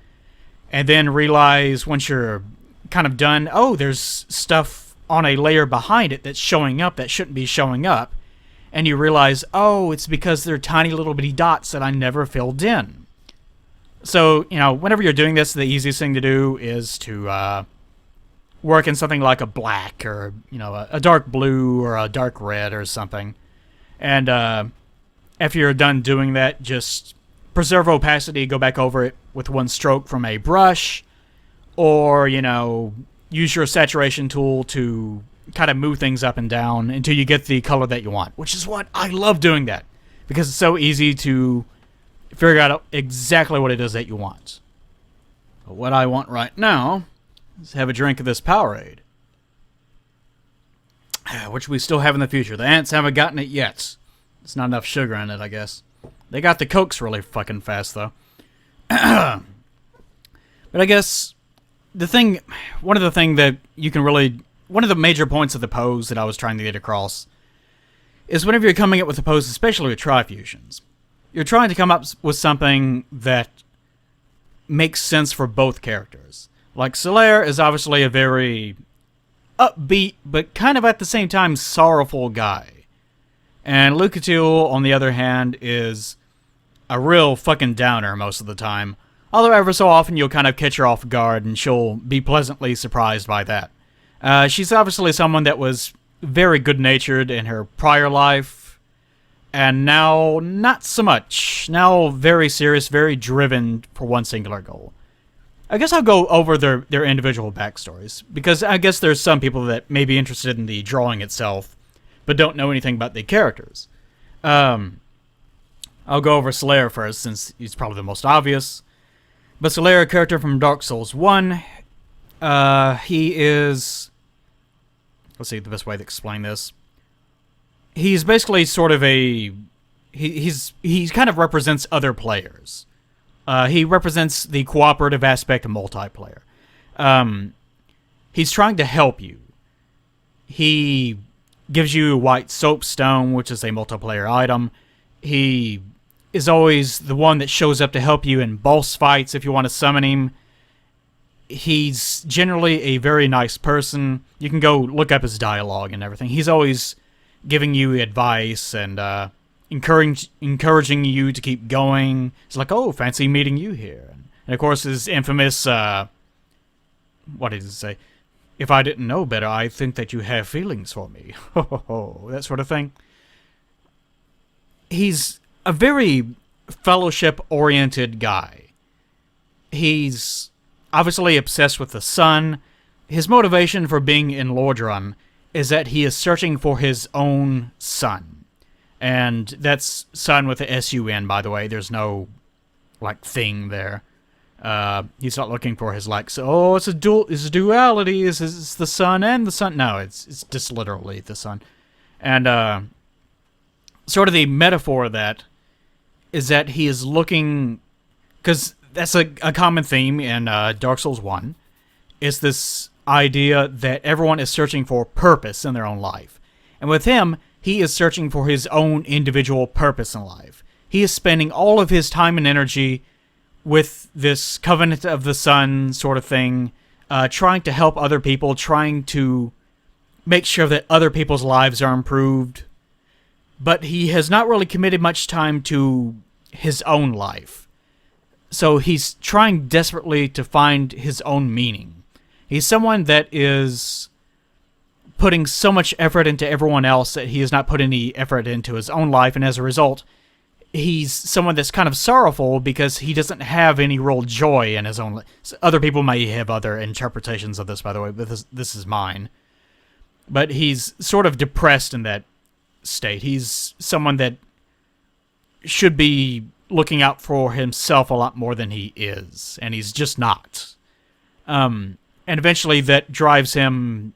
And then realize once you're kind of done, oh, there's stuff on a layer behind it that's showing up that shouldn't be showing up. And you realize, oh, it's because they're tiny little bitty dots that I never filled in. So, you know, whenever you're doing this, the easiest thing to do is to work in something like a black or, you know, a dark blue or a dark red or something. And after you're done doing that, just preserve opacity, go back over it with one stroke from a brush, or, you know, use your saturation tool to kind of move things up and down until you get the color that you want, which is what I love doing that, because it's so easy to figure out exactly what it is that you want. But what I want right now is have a drink of this Powerade, which we still have in the future. The ants haven't gotten it yet. There's not enough sugar in it, I guess. They got the Cokes really fucking fast, though. But I guess one of the major points of the pose that I was trying to get across is whenever you're coming up with a pose, especially with Trifusions, you're trying to come up with something that makes sense for both characters. Like, Solaire is obviously a very upbeat, but kind of at the same time sorrowful guy. And Lucatiel, on the other hand, is a real fucking downer most of the time. Although ever so often you'll kind of catch her off guard and she'll be pleasantly surprised by that. She's obviously someone that was very good-natured in her prior life, and now not so much. Now very serious, very driven for one singular goal. I guess I'll go over their individual backstories, because I guess there's some people that may be interested in the drawing itself, but don't know anything about the characters. I'll go over Solaire first, since he's probably the most obvious. But Solaire, a character from Dark Souls 1, he is... Let's see the best way to explain this. He's basically sort of a... He kind of represents other players. He represents the cooperative aspect of multiplayer. He's trying to help you. He gives you a white soapstone, which is a multiplayer item. He is always the one that shows up to help you in boss fights if you want to summon him. He's generally a very nice person. You can go look up his dialogue and everything. He's always giving you advice and encouraging you to keep going. It's like, oh, fancy meeting you here. And of course, his infamous, what did he say? If I didn't know better, I think that you have feelings for me. That sort of thing. He's a very fellowship-oriented guy. He's obviously obsessed with the sun. His motivation for being in Lordran is that he is searching for his own sun. And that's sun with a S-U-N, by the way. There's no like thing there. He's not looking for his like, so, it's a duality. Is the sun and the sun? No, it's just literally the sun. And sort of the metaphor of that is that he is looking, because that's a common theme in Dark Souls 1, is this idea that everyone is searching for purpose in their own life. And with him, he is searching for his own individual purpose in life. He is spending all of his time and energy with this Covenant of the Sun sort of thing, trying to help other people, trying to make sure that other people's lives are improved. But he has not really committed much time to his own life. So he's trying desperately to find his own meaning. He's someone that is putting so much effort into everyone else that he has not put any effort into his own life, and as a result, he's someone that's kind of sorrowful because he doesn't have any real joy in his own life. Other people may have other interpretations of this, by the way, but this is mine. But he's sort of depressed in that state. He's someone that should be looking out for himself a lot more than he is, and he's just not. And eventually that drives him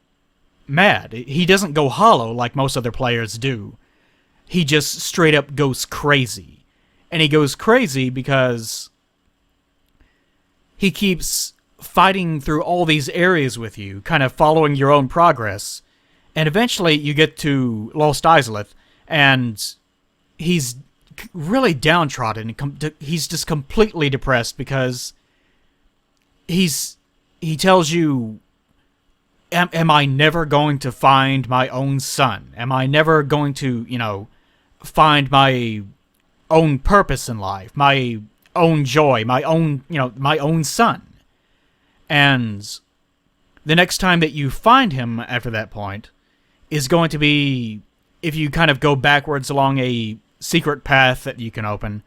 mad. He doesn't go hollow like most other players do. He just straight up goes crazy. And he goes crazy because he keeps fighting through all these areas with you, kind of following your own progress. And eventually you get to Lost Isleth, and he's really downtrodden. He's just completely depressed because he tells you, am I never going to find my own son? Am I never going to, find my own purpose in life, my own joy, my own son? And the next time that you find him after that point is going to be if you kind of go backwards along a secret path that you can open,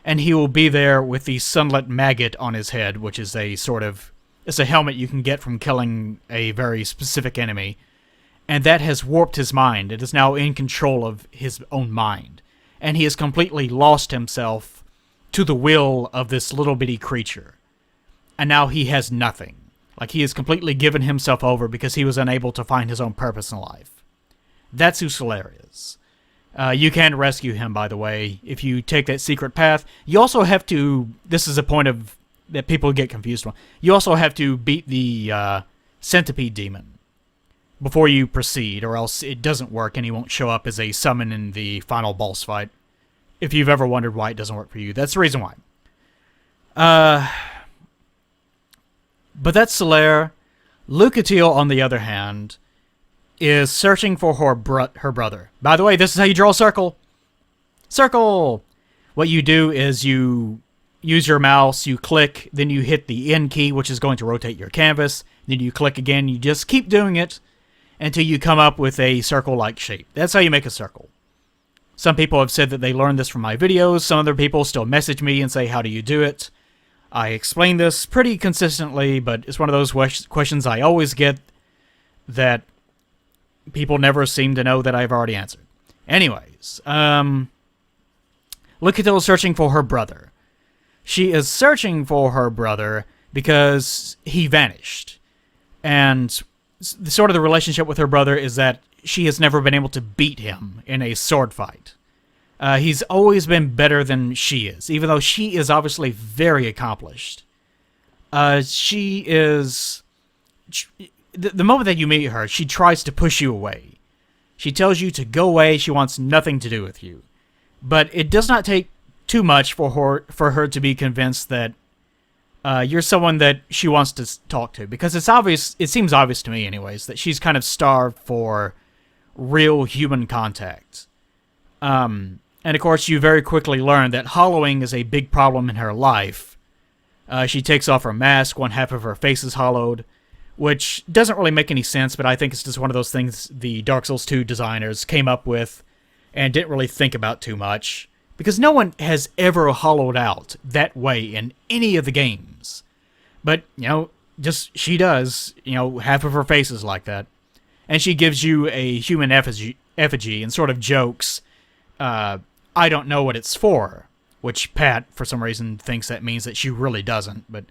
and he will be there with the sunlit maggot on his head, which is it's a helmet you can get from killing a very specific enemy, and that has warped his mind. It is now in control of his own mind, and he has completely lost himself to the will of this little bitty creature, and now he has nothing. Like, he has completely given himself over because he was unable to find his own purpose in life. That's who Solaire is. You can rescue him, by the way, if you take that secret path. You also have to, this is a point that people get confused on, you also have to beat the centipede demon before you proceed, or else it doesn't work and he won't show up as a summon in the final boss fight. If you've ever wondered why it doesn't work for you, that's the reason why. But that's Solaire. Lucatiel, on the other hand, is searching for her brother. By the way, this is how you draw a circle. Circle! What you do is you use your mouse, you click, then you hit the N key, which is going to rotate your canvas. Then you click again, you just keep doing it until you come up with a circle-like shape. That's how you make a circle. Some people have said that they learned this from my videos. Some other people still message me and say, how do you do it? I explain this pretty consistently, but it's one of those questions I always get that people never seem to know that I've already answered. Anyways, Lucatiel is searching for her brother. She is searching for her brother because he vanished. And sort of the relationship with her brother is that she has never been able to beat him in a sword fight. He's always been better than she is, even though she is obviously very accomplished. She is... The moment that you meet her, she tries to push you away. She tells you to go away, she wants nothing to do with you. But it does not take too much for her to be convinced that you're someone that she wants to talk to. Because it's obvious, it seems obvious to me anyways, that she's kind of starved for real human contact. And of course, you very quickly learn that hollowing is a big problem in her life. She takes off her mask, one half of her face is hollowed, which doesn't really make any sense, but I think it's just one of those things the Dark Souls 2 designers came up with and didn't really think about too much, because no one has ever hollowed out that way in any of the games. But, just she does, half of her face is like that. And she gives you a human effigy and sort of jokes, I don't know what it's for, which Pat, for some reason, thinks that means that she really doesn't. But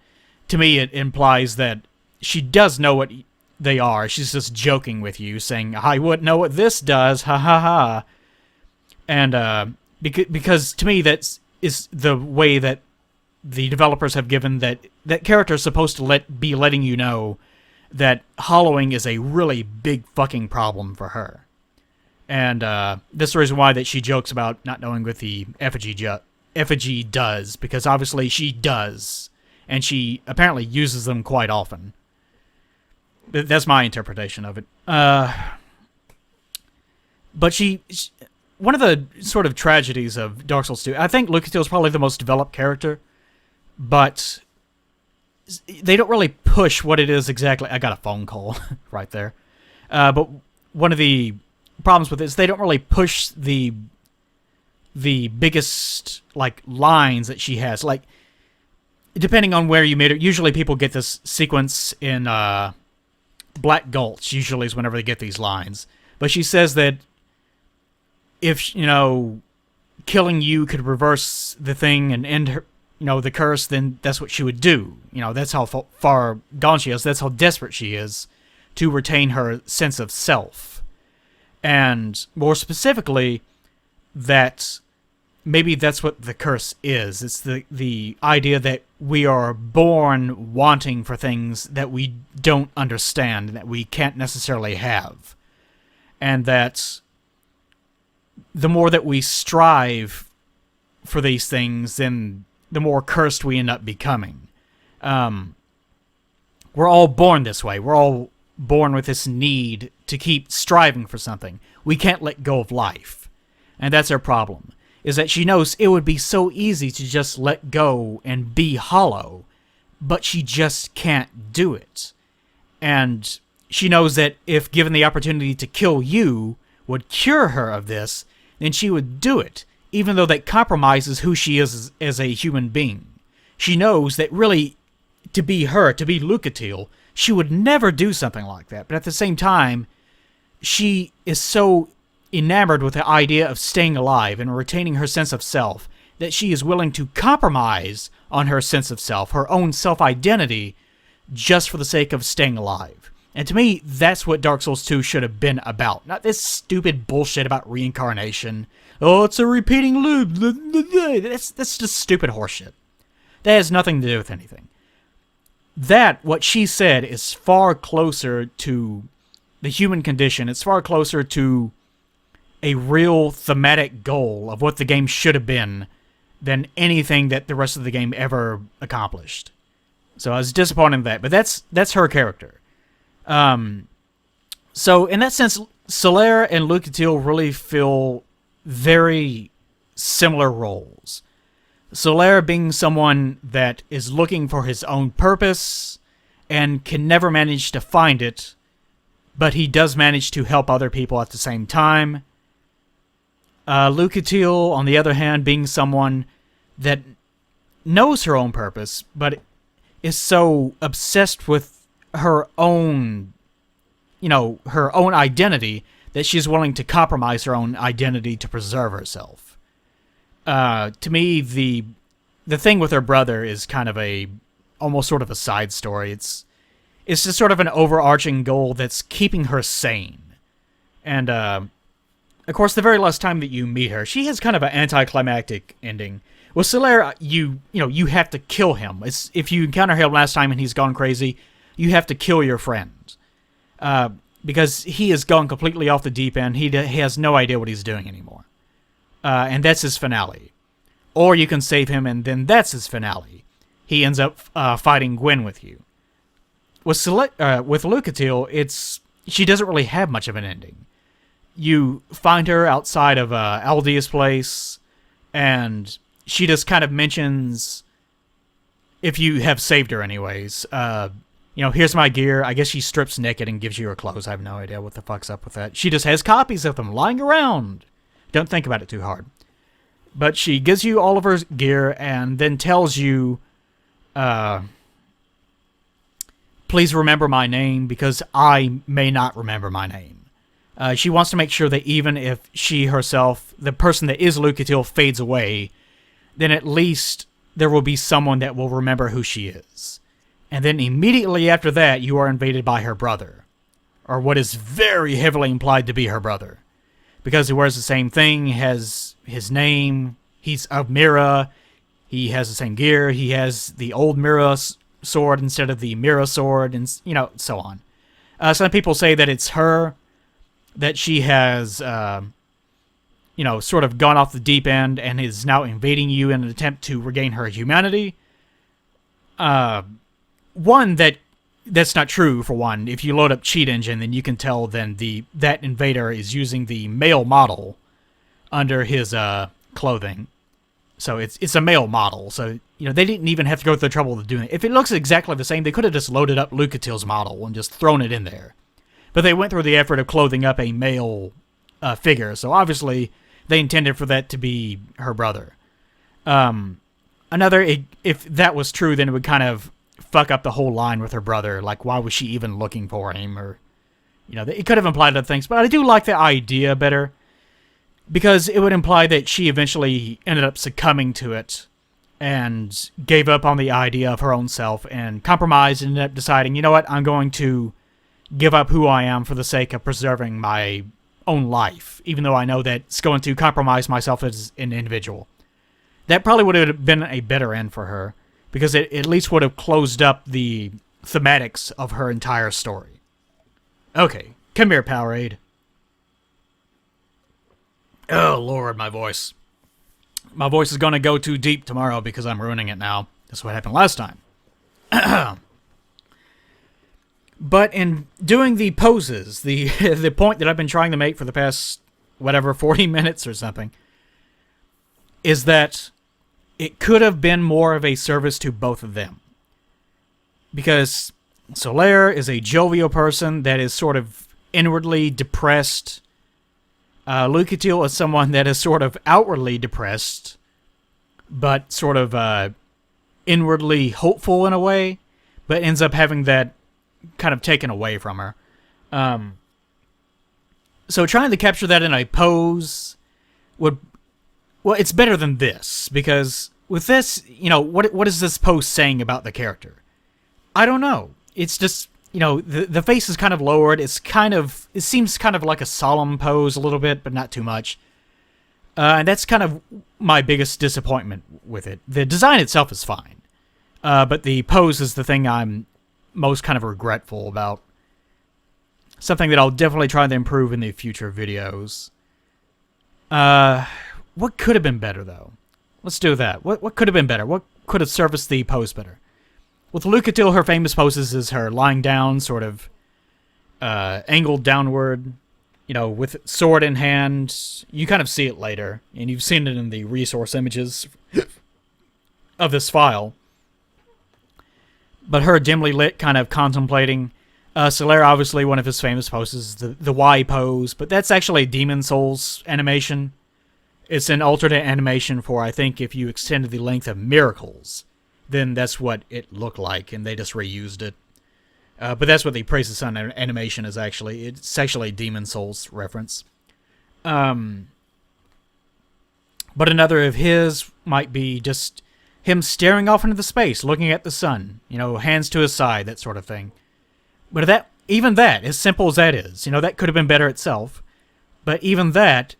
to me, it implies that she does know what they are. She's just joking with you, saying, I wouldn't know what this does, ha ha ha. And because to me, that is the way that the developers have given that character is supposed to be letting you know that hollowing is a really big fucking problem for her. And this is the reason why that she jokes about not knowing what the effigy does, because obviously she does, and she apparently uses them quite often. That's my interpretation of it. But one of the sort of tragedies of Dark Souls 2, I think Lucatiel is probably the most developed character, but they don't really push what it is exactly. I got a phone call right there. But one of the problems with it is they don't really push the biggest like lines that she has. Like, depending on where you made it, usually people get this sequence in Black Gulch, usually is whenever they get these lines. But she says that if, killing you could reverse the thing and end her, the curse, then that's what she would do. That's how far gone she is. That's how desperate she is to retain her sense of self. And more specifically, that maybe that's what the curse is. It's the idea that we are born wanting for things that we don't understand, that we can't necessarily have. And that the more that we strive for these things, then the more cursed we end up becoming. We're all born this way. We're all born with this need to keep striving for something. We can't let go of life. And that's our problem, is that she knows it would be so easy to just let go and be hollow, but she just can't do it. And she knows that if given the opportunity to kill you would cure her of this, then she would do it, even though that compromises who she is as a human being. She knows that really, to be her, to be Lucatiel, she would never do something like that. But at the same time, she is so enamored with the idea of staying alive and retaining her sense of self that she is willing to compromise on her sense of self, her own self-identity, just for the sake of staying alive. And to me, that's what Dark Souls 2 should have been about. Not this stupid bullshit about reincarnation. Oh, it's a repeating loop. That's just stupid horseshit. That has nothing to do with anything. What she said, is far closer to the human condition. It's far closer to a real thematic goal of what the game should have been than anything that the rest of the game ever accomplished. So I was disappointed in that, but that's her character. So in that sense, Solaire and Lucatiel really fill very similar roles. Solaire being someone that is looking for his own purpose and can never manage to find it, but he does manage to help other people at the same time. Lucatiel, on the other hand, being someone that knows her own purpose, but is so obsessed with her own, her own identity that she's willing to compromise her own identity to preserve herself. To me, the thing with her brother is kind of almost sort of a side story. It's just sort of an overarching goal that's keeping her sane. And, of course, the very last time that you meet her, she has kind of an anticlimactic ending. With Solaire, you have to kill him. If you encounter him last time and he's gone crazy, you have to kill your friend. Because he has gone completely off the deep end. He has no idea what he's doing anymore. And that's his finale. Or you can save him, and then that's his finale. He ends up fighting Gwen with you. With Lucatiel, she doesn't really have much of an ending. You find her outside of Aldea's place, and she just kind of mentions, if you have saved her anyways, here's my gear. I guess she strips naked and gives you her clothes. I have no idea what the fuck's up with that. She just has copies of them lying around. Don't think about it too hard. But she gives you all of her gear and then tells you, please remember my name because I may not remember my name. She wants to make sure that even if she herself, the person that is Lucatiel, fades away, then at least there will be someone that will remember who she is. And then immediately after that, you are invaded by her brother, or what is very heavily implied to be her brother, because he wears the same thing, has his name, he's of Mira, he has the same gear, he has the old Mira sword instead of the Mira sword, and so on. Some people say that it's her, that she has, sort of gone off the deep end and is now invading you in an attempt to regain her humanity. One, that's not true, for one. If you load up Cheat Engine, then you can tell then that invader is using the male model under his clothing. So it's a male model, so they didn't even have to go through the trouble of doing it. If it looks exactly the same, they could have just loaded up Lucatiel's model and just thrown it in there. But they went through the effort of clothing up a male figure, so obviously they intended for that to be her brother. If that was true, then it would kind of fuck up the whole line with her brother. Like, why was she even looking for him? Or, it could have implied other things, but I do like the idea better, because it would imply that she eventually ended up succumbing to it and gave up on the idea of her own self and compromised and ended up deciding, you know what, I'm going to give up who I am for the sake of preserving my own life, even though I know that it's going to compromise myself as an individual. That probably would have been a better end for her, because it at least would have closed up the thematics of her entire story. Okay, come here, Powerade. Oh, Lord, my voice. My voice is going to go too deep tomorrow because I'm ruining it now. That's what happened last time. But in doing the poses, the point that I've been trying to make for the past, 40 minutes or something, is that it could have been more of a service to both of them. Because Solaire is a jovial person that is sort of inwardly depressed. Lucatiel is someone that is sort of outwardly depressed, but sort of inwardly hopeful in a way, but ends up having that kind of taken away from her. So trying to capture that in a pose it's better than this, because with this, what is this pose saying about the character? I don't know. It's just, the face is kind of lowered. It seems kind of like a solemn pose a little bit, but not too much. And that's kind of my biggest disappointment with it. The design itself is fine, but the pose is the thing I'm most kind of regretful about. Something that I'll definitely try to improve in the future videos. What could have been better, though? Let's do that. What could have been better? What could have serviced the pose better? With Lucatiel, her famous poses is her lying down, sort of angled downward, with sword in hand. You kind of see it later, and you've seen it in the resource images of this file. But her dimly lit, kind of contemplating. Solaire, obviously, one of his famous poses, the Y pose, but that's actually Demon Souls animation. It's an alternate animation for, I think, if you extended the length of Miracles, then that's what it looked like, and they just reused it. But that's what the Praise the Sun animation is actually. It's actually a Demon Souls reference. But another of his might be just him staring off into the space, looking at the sun, hands to his side, that sort of thing. But even that, as simple as that is, that could have been better itself. But even that,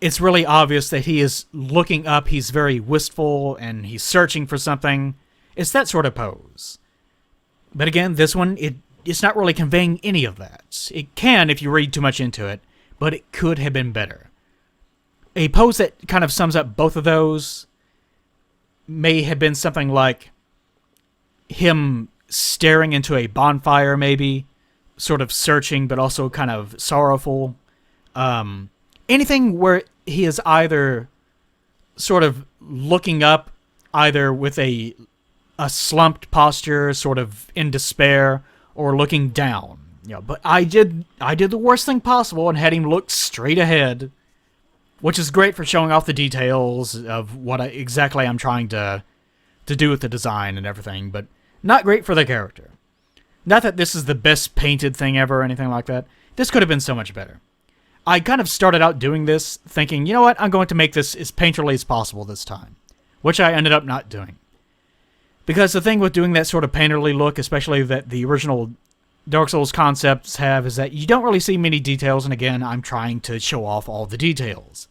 it's really obvious that he is looking up, he's very wistful, and he's searching for something. It's that sort of pose. But again, this one, it's not really conveying any of that. It can if you read too much into it, but it could have been better. A pose that kind of sums up both of those may have been something like him staring into a bonfire, maybe, sort of searching, but also kind of sorrowful. Anything where he is either sort of looking up, either with a slumped posture, sort of in despair, or looking down. But I did the worst thing possible and had him look straight ahead, which is great for showing off the details of what exactly I'm trying to do with the design and everything, but not great for the character. Not that this is the best painted thing ever or anything like that. This could have been so much better. I kind of started out doing this thinking, you know what, I'm going to make this as painterly as possible this time. which I ended up not doing. Because the thing with doing that sort of painterly look, especially that the original Dark Souls concepts have, is that you don't really see many details, and again, I'm trying to show off all the details.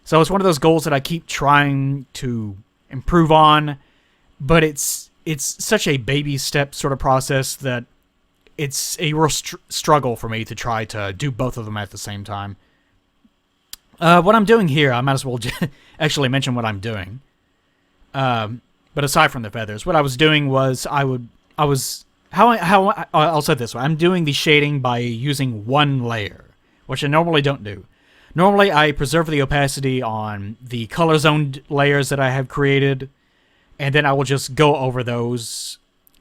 So it's one of those goals that I keep trying to improve on, but it's such a baby step sort of process that it's a real struggle for me to try to do both of them at the same time. What I'm doing here, I might as well actually mention what I'm doing. But aside from the feathers, what I was doing was I'll say this way. I'm doing the shading by using one layer, which I normally don't do. Normally, I preserve the opacity on the color zoned layers that I have created, and then I will just go over those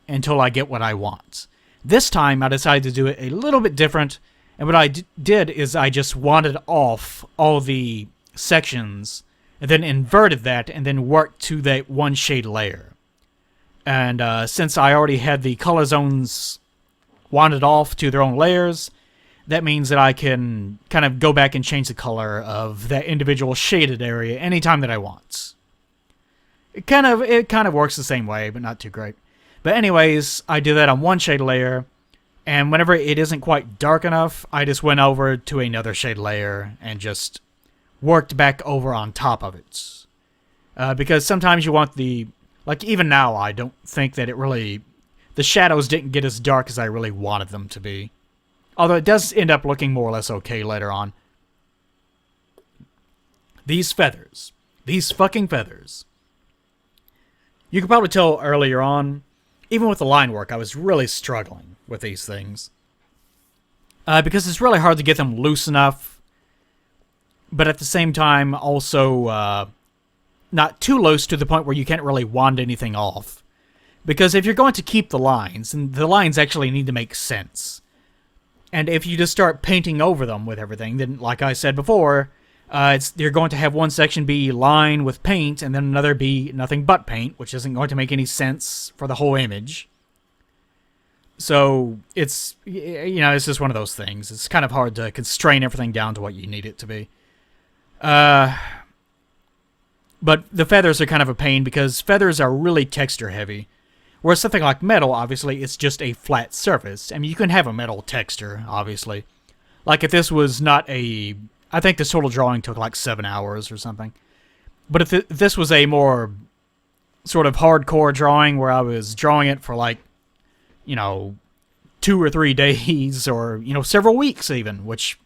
until I get what I want. This time, I decided to do it a little bit different, and what I did is I just wanted off all the sections, and then inverted that, and then worked to that one shade layer. And since I already had the color zones wanted off to their own layers, that means that I can kind of go back and change the color of that individual shaded area anytime that I want. It kind of works the same way, but not too great. But anyways, I do that on one shade layer, and whenever it isn't quite dark enough, I just went over to another shade layer and just worked back over on top of it. Because sometimes you want like even now, I don't think that the shadows didn't get as dark as I really wanted them to be. Although it does end up looking more or less okay later on. These feathers. These fucking feathers. You could probably tell earlier on, even with the line work, I was really struggling with these things. Because it's really hard to get them loose enough, but at the same time, also not too loose to the point where you can't really wand anything off. Because if you're going to keep the lines, and the lines actually need to make sense. And if you just start painting over them with everything, then, like I said before, you're going to have one section be line with paint, and then another be nothing but paint, which isn't going to make any sense for the whole image. So, it's just one of those things. It's kind of hard to constrain everything down to what you need it to be. But the feathers are kind of a pain, because feathers are really texture heavy. Whereas something like metal, obviously, it's just a flat surface. I mean, you can have a metal texture, obviously. Like if this was not I think this total drawing took like 7 hours or something. But if this was a more sort of hardcore drawing where I was drawing it for like, 2 or 3 days or, several weeks even, which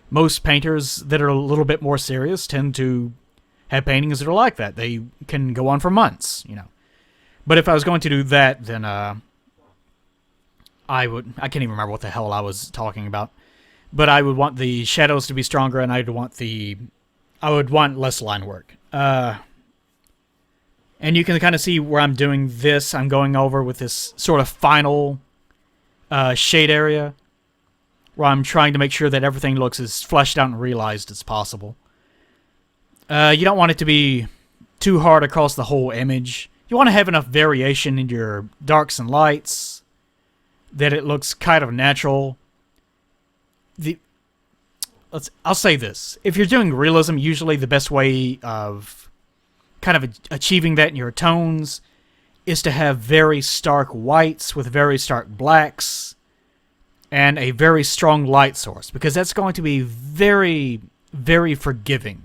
most painters that are a little bit more serious tend to have paintings that are like that. They can go on for months, But if I was going to do that, then I can't even remember what the hell I was talking about. But I would want the shadows to be stronger, and I would want less line work. And you can kind of see where I'm doing this. I'm going over with this sort of final shade area, where I'm trying to make sure that everything looks as fleshed out and realized as possible. You don't want it to be too hard across the whole image. You want to have enough variation in your darks and lights that it looks kind of natural. I'll say this. If you're doing realism, usually the best way of kind of achieving that in your tones is to have very stark whites with very stark blacks and a very strong light source, because that's going to be very, very forgiving.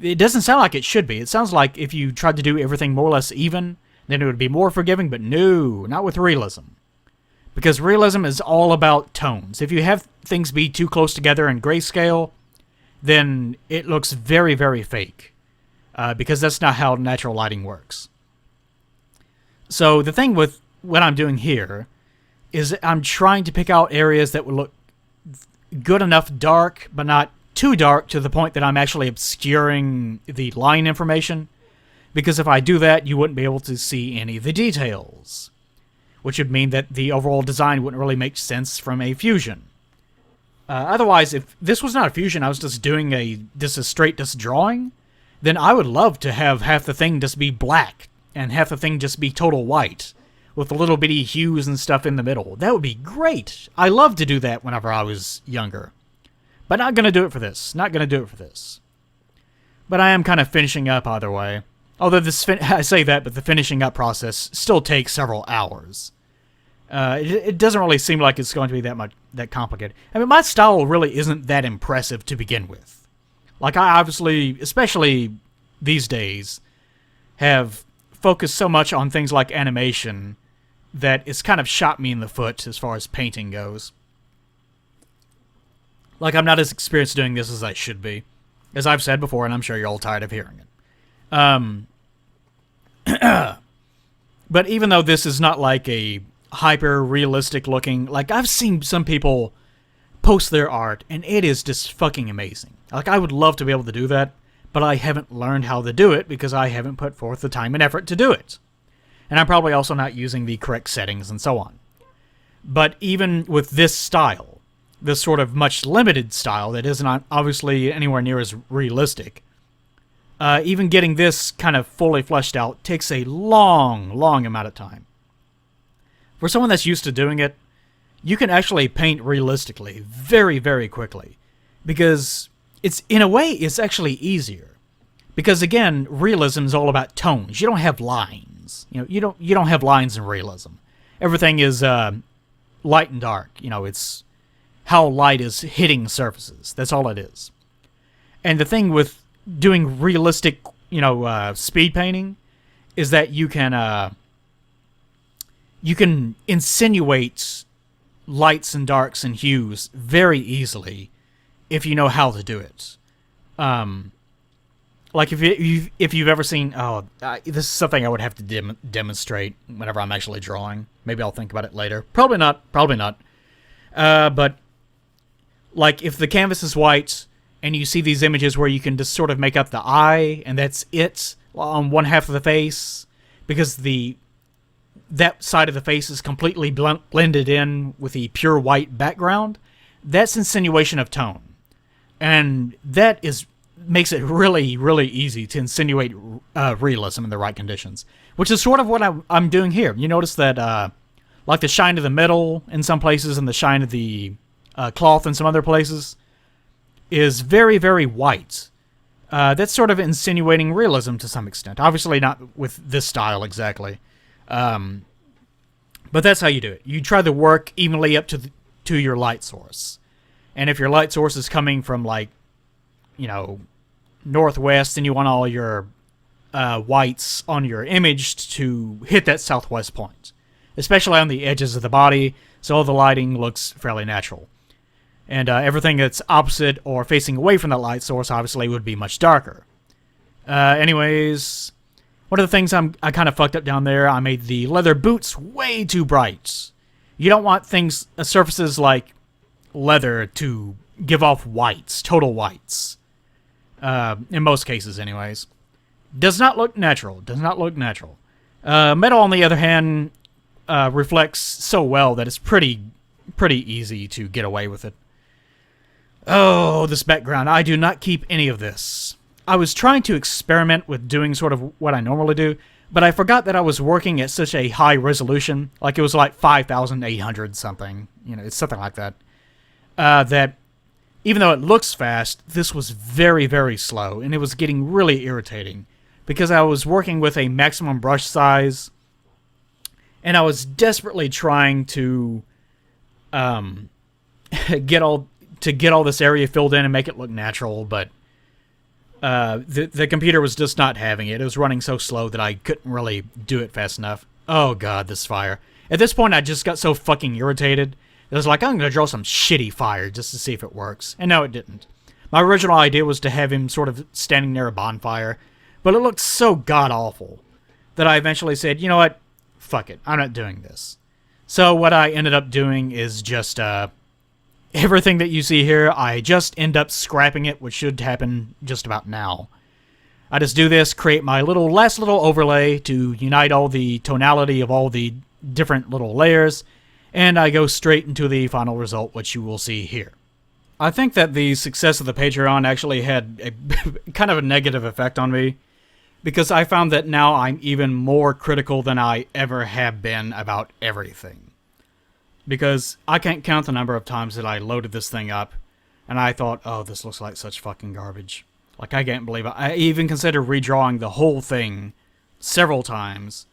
It doesn't sound like it should be. It sounds like if you tried to do everything more or less even, then it would be more forgiving, but no, not with realism. Because realism is all about tones. If you have things be too close together in grayscale, then it looks very, very fake. Because that's not how natural lighting works. So the thing with what I'm doing here is I'm trying to pick out areas that would look good enough dark, but not too dark to the point that I'm actually obscuring the line information, because if I do that, you wouldn't be able to see any of the details, which would mean that the overall design wouldn't really make sense from a fusion. Otherwise, if this was not a fusion, I was just doing a straight drawing, then I would love to have half the thing just be black and half the thing just be total white, with little bitty hues and stuff in the middle. That would be great. I loved to do that whenever I was younger. But not going to do it for this. Not going to do it for this. But I am kind of finishing up either way. Although I say that, but the finishing up process still takes several hours. It doesn't really seem like it's going to be that complicated. I mean, my style really isn't that impressive to begin with. Like, I obviously, especially these days, have focused so much on things like animation that it's kind of shot me in the foot as far as painting goes. Like, I'm not as experienced doing this as I should be, as I've said before, and I'm sure you're all tired of hearing it. But even though this is not like a hyper-realistic looking, like, I've seen some people post their art, and it is just fucking amazing. Like, I would love to be able to do that, but I haven't learned how to do it because I haven't put forth the time and effort to do it. And I'm probably also not using the correct settings and so on. But even with this style, this sort of much limited style that isn't obviously anywhere near as realistic, even getting this kind of fully fleshed out takes a long, long amount of time. For someone that's used to doing it, you can actually paint realistically very, very quickly. Because in a way, it's actually easier. Because again, realism is all about tones. You don't have lines. You don't have lines in realism. Everything is light and dark. It's how light is hitting surfaces. That's all it is. And the thing with doing realistic, speed painting is that you can insinuate lights and darks and hues very easily if you know how to do it. Like if you've ever seen, this is something I would have to demonstrate whenever I'm actually drawing. Maybe I'll think about it later. Probably not. But like if the canvas is white and you see these images where you can just sort of make up the eye and that's it on one half of the face because that side of the face is completely blended in with the pure white background, that's insinuation of tone. And that makes it really, really easy to insinuate realism in the right conditions, which is sort of what I'm doing here. You notice that like the shine of the metal in some places and the shine of the cloth in some other places is very, very white. That's sort of insinuating realism to some extent. Obviously not with this style exactly. But that's how you do it. You try to work evenly up to your light source. And if your light source is coming from, like, northwest, then you want all your whites on your image to hit that southwest point. Especially on the edges of the body, so all the lighting looks fairly natural. And everything that's opposite or facing away from that light source, obviously, would be much darker. Anyways, one of the things I kind of fucked up down there, I made the leather boots way too bright. You don't want surfaces like leather to give off whites, total whites. In most cases, anyways. Does not look natural. Metal, on the other hand, reflects so well that it's pretty easy to get away with it. Oh, this background. I do not keep any of this. I was trying to experiment with doing sort of what I normally do, but I forgot that I was working at such a high resolution. Like, it was like 5,800 something. It's something like that. That even though it looks fast, this was very, very slow, and it was getting really irritating because I was working with a maximum brush size, and I was desperately trying to get all this area filled in and make it look natural, but the computer was just not having it. It was running so slow that I couldn't really do it fast enough. Oh god, this fire. At this point, I just got so fucking irritated. It was like, I'm going to draw some shitty fire just to see if it works. And no, it didn't. My original idea was to have him sort of standing near a bonfire, but it looked so god-awful that I eventually said, you know what? Fuck it. I'm not doing this. So what I ended up doing is just, everything that you see here, I just end up scrapping it, which should happen just about now. I just do this, create my last little overlay to unite all the tonality of all the different little layers, and I go straight into the final result, which you will see here. I think that the success of the Patreon actually had a kind of a negative effect on me, because I found that now I'm even more critical than I ever have been about everything. Because I can't count the number of times that I loaded this thing up, and I thought, oh, this looks like such fucking garbage. Like, I can't believe it. I even considered redrawing the whole thing several times,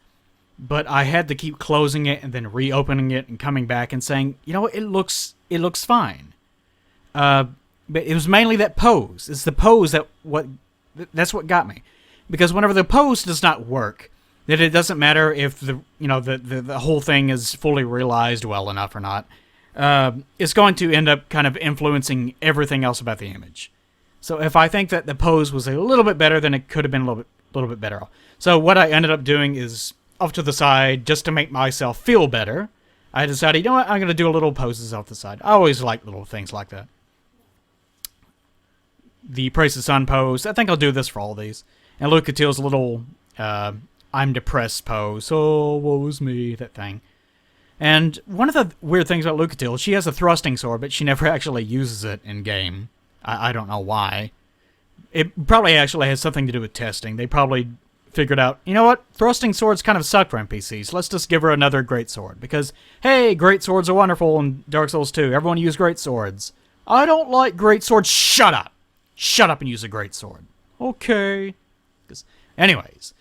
but I had to keep closing it and then reopening it and coming back and saying, you know what, it looks fine. But it was mainly that pose. It's the pose that's what got me. Because whenever the pose does not work, then it doesn't matter if the whole thing is fully realized well enough or not. It's going to end up kind of influencing everything else about the image. So if I think that the pose was a little bit better, then it could have been a little bit better. So what I ended up doing is off to the side, just to make myself feel better. I decided, you know what, I'm going to do a little poses off the side. I always like little things like that. The Praise the Sun pose, I think I'll do this for all these. And Lucatiel's little, I'm depressed pose, oh, woe's me, that thing. And one of the weird things about Lucatiel, she has a thrusting sword, but she never actually uses it in-game. I don't know why. It probably actually has something to do with testing. They probably figured out, you know what, thrusting swords kind of suck for NPCs. Let's just give her another great sword. Because, hey, great swords are wonderful in Dark Souls 2. Everyone use great swords. I don't like great swords. Shut up! Shut up and use a great sword. Okay. Anyways.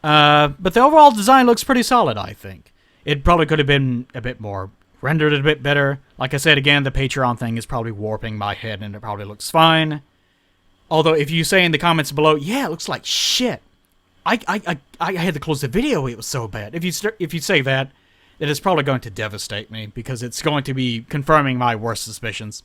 But the overall design looks pretty solid, I think. It probably could have been a bit more rendered a bit better. Like I said, again, the Patreon thing is probably warping my head, and it probably looks fine. Although, if you say in the comments below, yeah, it looks like shit. I had to close the video, it was so bad. If you say that, it is probably going to devastate me, because it's going to be confirming my worst suspicions.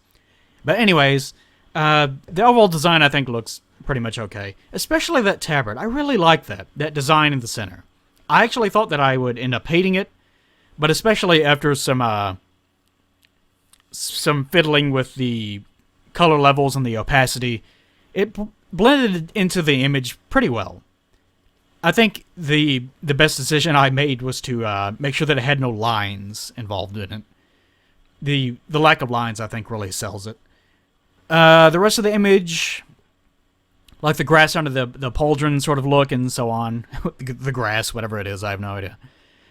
But anyways, the overall design, I think, looks pretty much okay. Especially that tabard. I really like that design in the center. I actually thought that I would end up hating it, but especially after some fiddling with the color levels and the opacity, it blended into the image pretty well. I think the best decision I made was to make sure that it had no lines involved in it. The lack of lines, I think, really sells it. The rest of the image, like the grass under the pauldron sort of look and so on, the grass, whatever it is, I have no idea.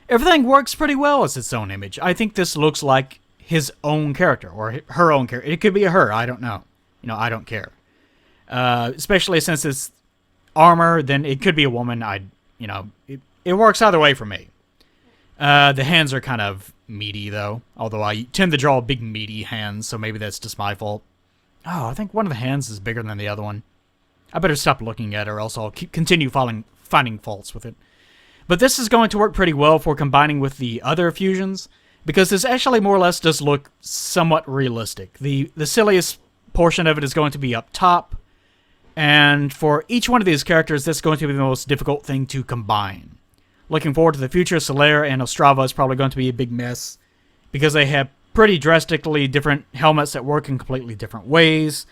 Everything works pretty well as its own image. I think this looks like his own character, or her own character. It could be a her, I don't know. You know, I don't care. Especially since it's armor, then it could be a woman. It works either way for me. The hands are kind of meaty, though. Although I tend to draw big, meaty hands, so maybe that's just my fault. Oh, I think one of the hands is bigger than the other one. I better stop looking at it, or else I'll continue finding faults with it. But this is going to work pretty well for combining with the other fusions, because this actually more or less does look somewhat realistic. The silliest portion of it is going to be up top, and for each one of these characters, that's going to be the most difficult thing to combine. Looking forward to the future, Solaire and Ostrava is probably going to be a big mess, because they have pretty drastically different helmets that work in completely different ways.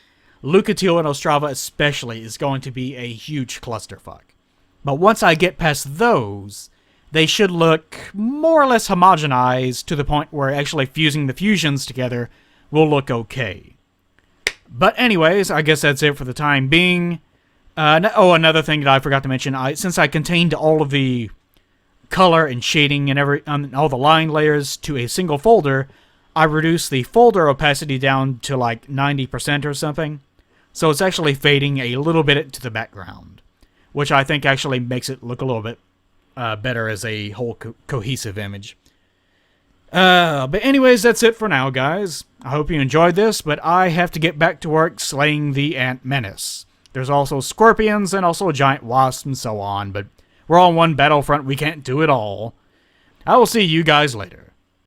Lucatiel and Ostrava especially is going to be a huge clusterfuck. But once I get past those, they should look more or less homogenized to the point where actually fusing the fusions together will look okay. But anyways, I guess that's it for the time being. Another thing that I forgot to mention, since I contained all of the color and shading and all the line layers to a single folder, I reduced the folder opacity down to like 90% or something. So it's actually fading a little bit to the background, which I think actually makes it look a little bit better as a whole cohesive image. But anyways, that's it for now, guys. I hope you enjoyed this, but I have to get back to work slaying the Ant Menace. There's also scorpions and also giant wasps and so on, but we're on one battlefront, we can't do it all. I will see you guys later.